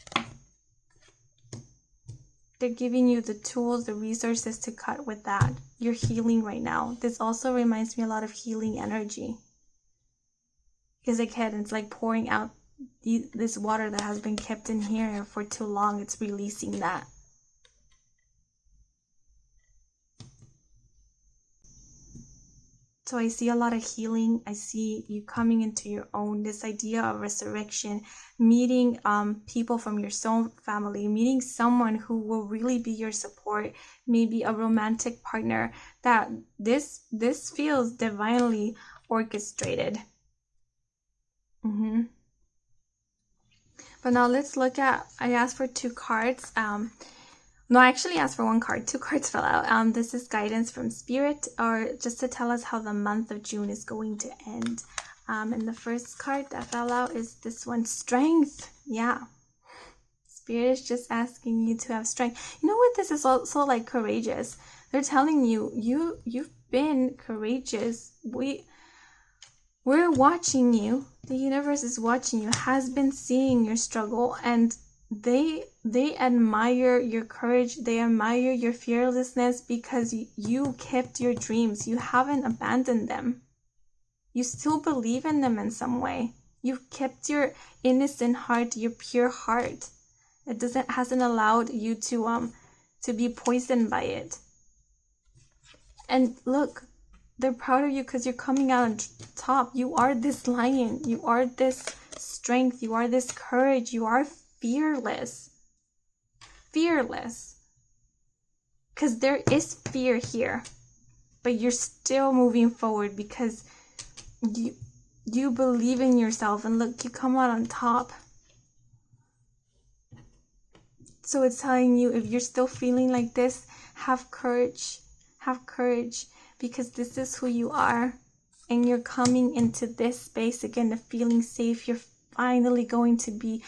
They're giving you the tools, the resources to cut with that. You're healing right now. This also reminds me a lot of healing energy. Because again, it's like pouring out this water that has been kept in here for too long. It's releasing that. So I see a lot of healing. I see you coming into your own, this idea of resurrection, meeting people from your own family, meeting someone who will really be your support, maybe a romantic partner, that this feels divinely orchestrated. But now let's look at, I asked for 2 cards. No, I actually asked for 1 card. 2 cards fell out. This is guidance from Spirit, or just to tell us how the month of June is going to end. And the first card that fell out is this one, Strength. Yeah. Spirit is just asking you to have strength. You know what? This is also like courageous. They're telling you, you've been courageous. We're watching you. The universe is watching you, has been seeing your struggle, and they admire your courage. They admire your fearlessness because you kept your dreams. You haven't abandoned them. You still believe in them in some way. You've kept your innocent heart, your pure heart. It hasn't allowed you to be poisoned by it. And look, they're proud of you because you're coming out on top. You are this lion. You are this strength. You are this courage. You are fearless. Fearless. Because there is fear here. But you're still moving forward because you believe in yourself. And look, you come out on top. So it's telling you, if you're still feeling like this, have courage. Have courage. Because this is who you are. And you're coming into this space again of feeling safe. You're finally going to be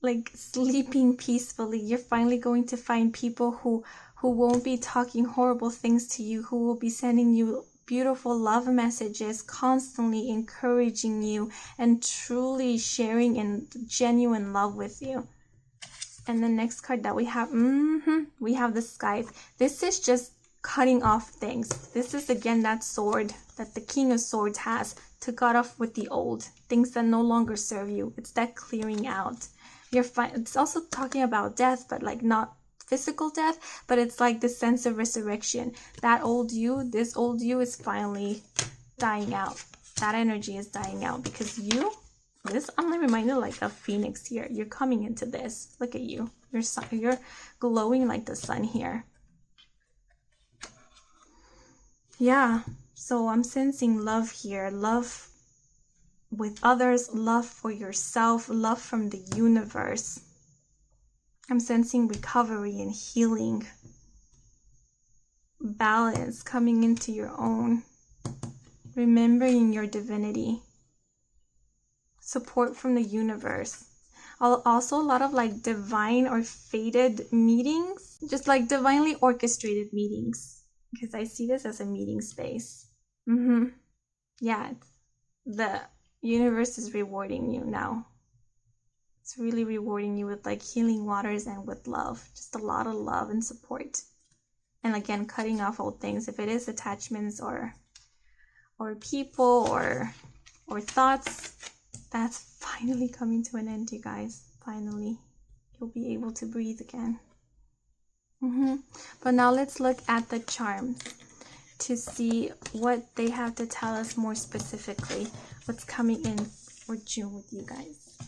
like sleeping peacefully. You're finally going to find people who won't be talking horrible things to you, who will be sending you beautiful love messages, constantly encouraging you and truly sharing in genuine love with you. And the next card that we have, we have the Scythe. This is just cutting off things. This is again that sword that the King of Swords has to cut off with the old things that no longer serve you. It's that clearing out. It's also talking about death, but like not physical death, but it's like the sense of resurrection. That old you, this old you is finally dying out. That energy is dying out because I'm reminded like a phoenix here. You're coming into this. Look at you. You're glowing like the sun here. Yeah, so I'm sensing love here. Love with others, love for yourself, love from the universe. I'm sensing recovery and healing. Balance, coming into your own. Remembering your divinity. Support from the universe. Also a lot of like divine or fated meetings. Just like divinely orchestrated meetings. Because I see this as a meeting space. Yeah, the universe is rewarding you now. It's really rewarding you with like healing waters and with love. Just a lot of love and support. And again, cutting off old things. If it is attachments or people or thoughts, that's finally coming to an end, you guys. Finally, you'll be able to breathe again. But now let's look at the charms to see what they have to tell us more specifically. What's coming in for June with you guys.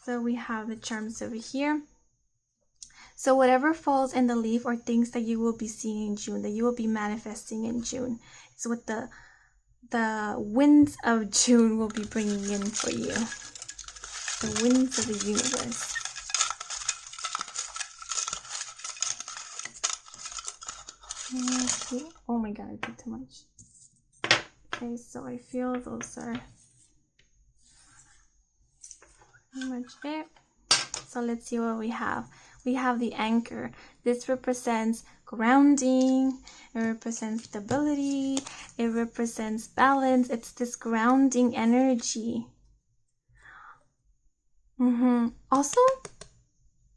So we have the charms over here. So whatever falls in the leaf or things that you will be seeing in June, that you will be manifesting in June, is what the winds of June will be bringing in for you. The winds of the universe. Oh my god, I did too much. Okay, so I feel those are pretty much it. So let's see what we have. We have the anchor. This represents grounding. It represents stability. It represents balance. It's this grounding energy. Also,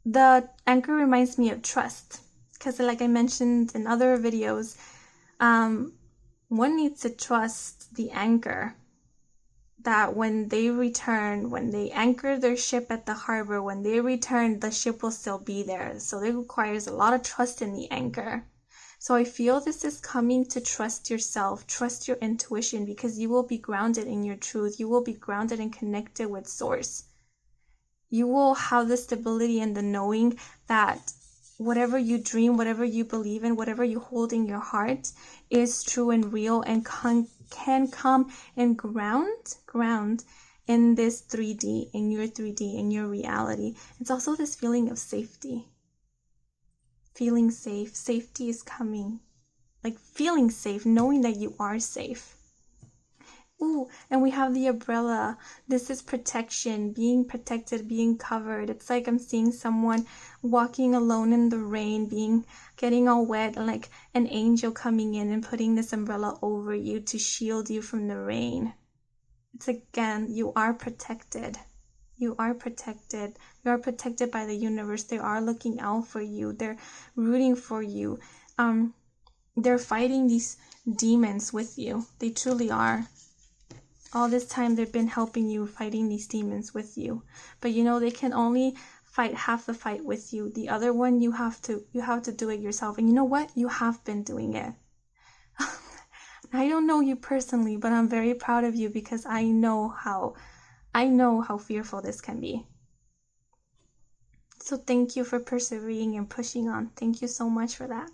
the anchor reminds me of trust. Because like I mentioned in other videos, one needs to trust the anchor. That when they return, when they anchor their ship at the harbor, when they return, the ship will still be there. So it requires a lot of trust in the anchor. So I feel this is coming to trust yourself, trust your intuition, because you will be grounded in your truth. You will be grounded and connected with source. You will have the stability and the knowing that whatever you dream, whatever you believe in, whatever you hold in your heart is true and real and can come and ground in this 3D, in your 3D, in your reality. It's also this feeling of safety. Feeling safe. Safety is coming. Like feeling safe, knowing that you are safe. Ooh, and we have the umbrella. This is protection, being protected, being covered. It's like I'm seeing someone walking alone in the rain, getting all wet, and like an angel coming in and putting this umbrella over you to shield you from the rain. It's again, you are protected. You are protected. You are protected by the universe. They are looking out for you. They're rooting for you. They're fighting these demons with you. They truly are. All this time they've been helping you, fighting these demons with you. But you know, they can only fight half the fight with you. The other one, you have to do it yourself. And you know what? You have been doing it. I don't know you personally, but I'm very proud of you because I know how fearful this can be. So thank you for persevering and pushing on. Thank you so much for that.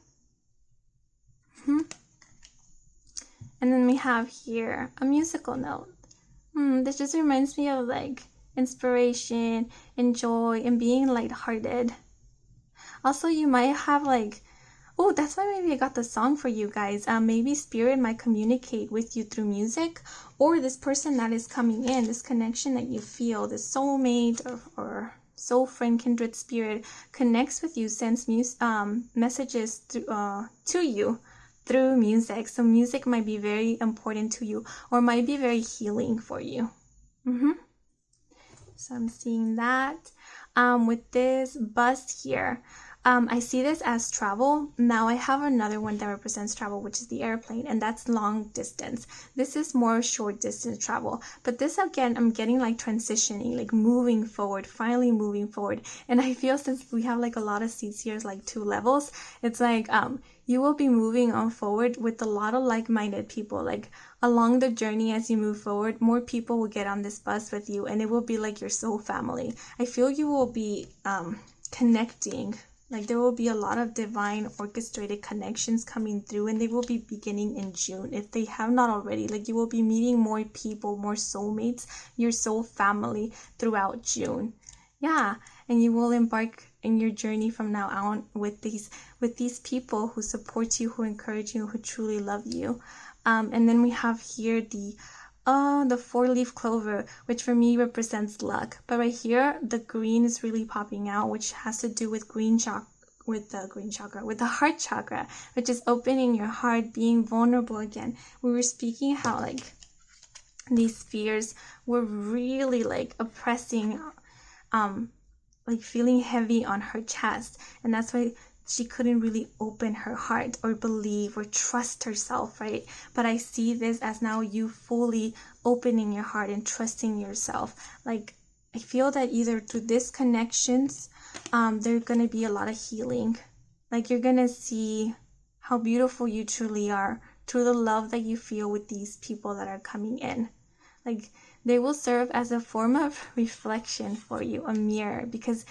And then we have here a musical note. This just reminds me of like inspiration and joy and being lighthearted. Also, you might have like, oh, that's why maybe I got the song for you guys. Maybe spirit might communicate with you through music, or this person that is coming in, this connection that you feel, this soulmate or soul friend, kindred spirit connects with you, sends messages to you through music. So music might be very important to you or might be very healing for you. So I'm seeing that. With this bus here, I see this as travel. Now I have another one that represents travel, which is the airplane, and that's long distance. This is more short distance travel. But this again, I'm getting like transitioning, like moving forward, finally moving forward. And I feel since we have like a lot of seats here, like 2 levels, it's like you will be moving on forward with a lot of like-minded people. Like along the journey as you move forward, more people will get on this bus with you, and it will be like your soul family. I feel you will be connecting. Like there will be a lot of divine orchestrated connections coming through, and they will be beginning in June if they have not already. Like you will be meeting more people, more soulmates, your soul family throughout June. Yeah, and you will embark in your journey from now on with these people who support you, who encourage you, who truly love you. And then we have here the 4-leaf clover, which for me represents luck. But right here, the green is really popping out, which has to do with with the heart chakra, which is opening your heart, being vulnerable again. We were speaking how like these fears were really like oppressing, like feeling heavy on her chest, and that's why she couldn't really open her heart or believe or trust herself, right? But I see this as now you fully opening your heart and trusting yourself. Like I feel that either through these connections, there's gonna be a lot of healing. Like you're gonna see how beautiful you truly are through the love that you feel with these people that are coming in. Like they will serve as a form of reflection for you, a mirror, because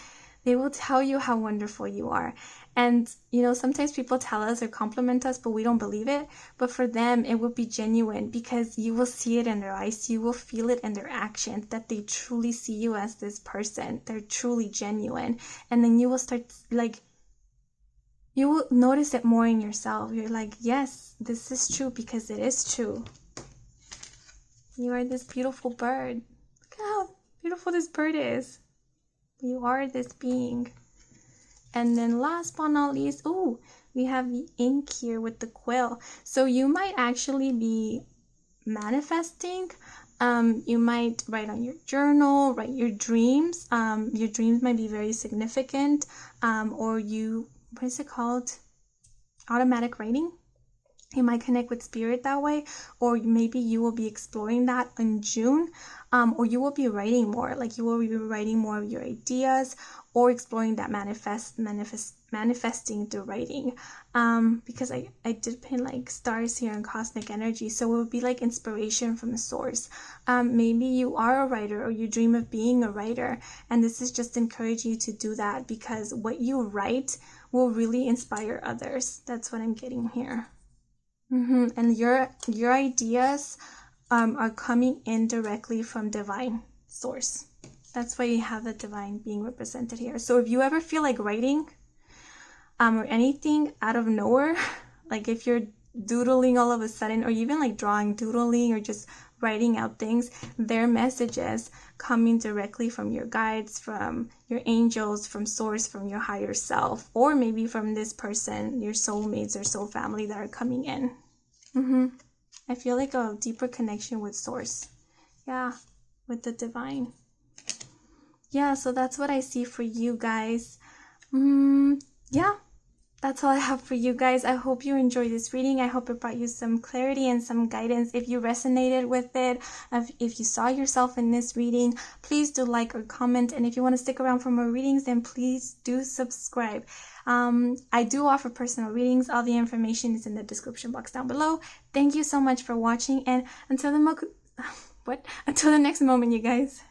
they will tell you how wonderful you are. And, you know, sometimes people tell us or compliment us, but we don't believe it. But for them, it will be genuine because you will see it in their eyes. You will feel it in their actions, that they truly see you as this person. They're truly genuine. And then you will start, like, you will notice it more in yourself. You're like, yes, this is true because it is true. You are this beautiful bird. Look how beautiful this bird is. You are this being. And then last but not least, we have the ink here with the quill. So you might actually be manifesting. You might write on your journal, write your dreams. Your dreams might be very significant. Or what is it called? Automatic writing. You might connect with spirit that way, or maybe you will be exploring that in June, or you will be writing more, like you will be writing more of your ideas, or exploring that manifesting through writing, because I did pin like stars here in cosmic energy, so it would be like inspiration from a source. Maybe you are a writer, or you dream of being a writer, and this is just encouraging you to do that, because what you write will really inspire others. That's what I'm getting here. And your ideas are coming in directly from divine source. That's why you have the divine being represented here. So if you ever feel like writing or anything out of nowhere, like if you're doodling all of a sudden, or even like doodling, or just writing out things, their messages coming directly from your guides, from your angels, from source, from your higher self, or maybe from this person, your soulmates or soul family that are coming in. I feel like a deeper connection with source. Yeah, with the divine. Yeah, so that's what I see for you guys. Yeah, that's all I have for you guys. I hope you enjoyed this reading. I hope it brought you some clarity and some guidance. If you resonated with it, if you saw yourself in this reading, please do like or comment. And if you want to stick around for more readings, then please do subscribe. I do offer personal readings. All the information is in the description box down below. Thank you so much for watching, and until the next moment, you guys.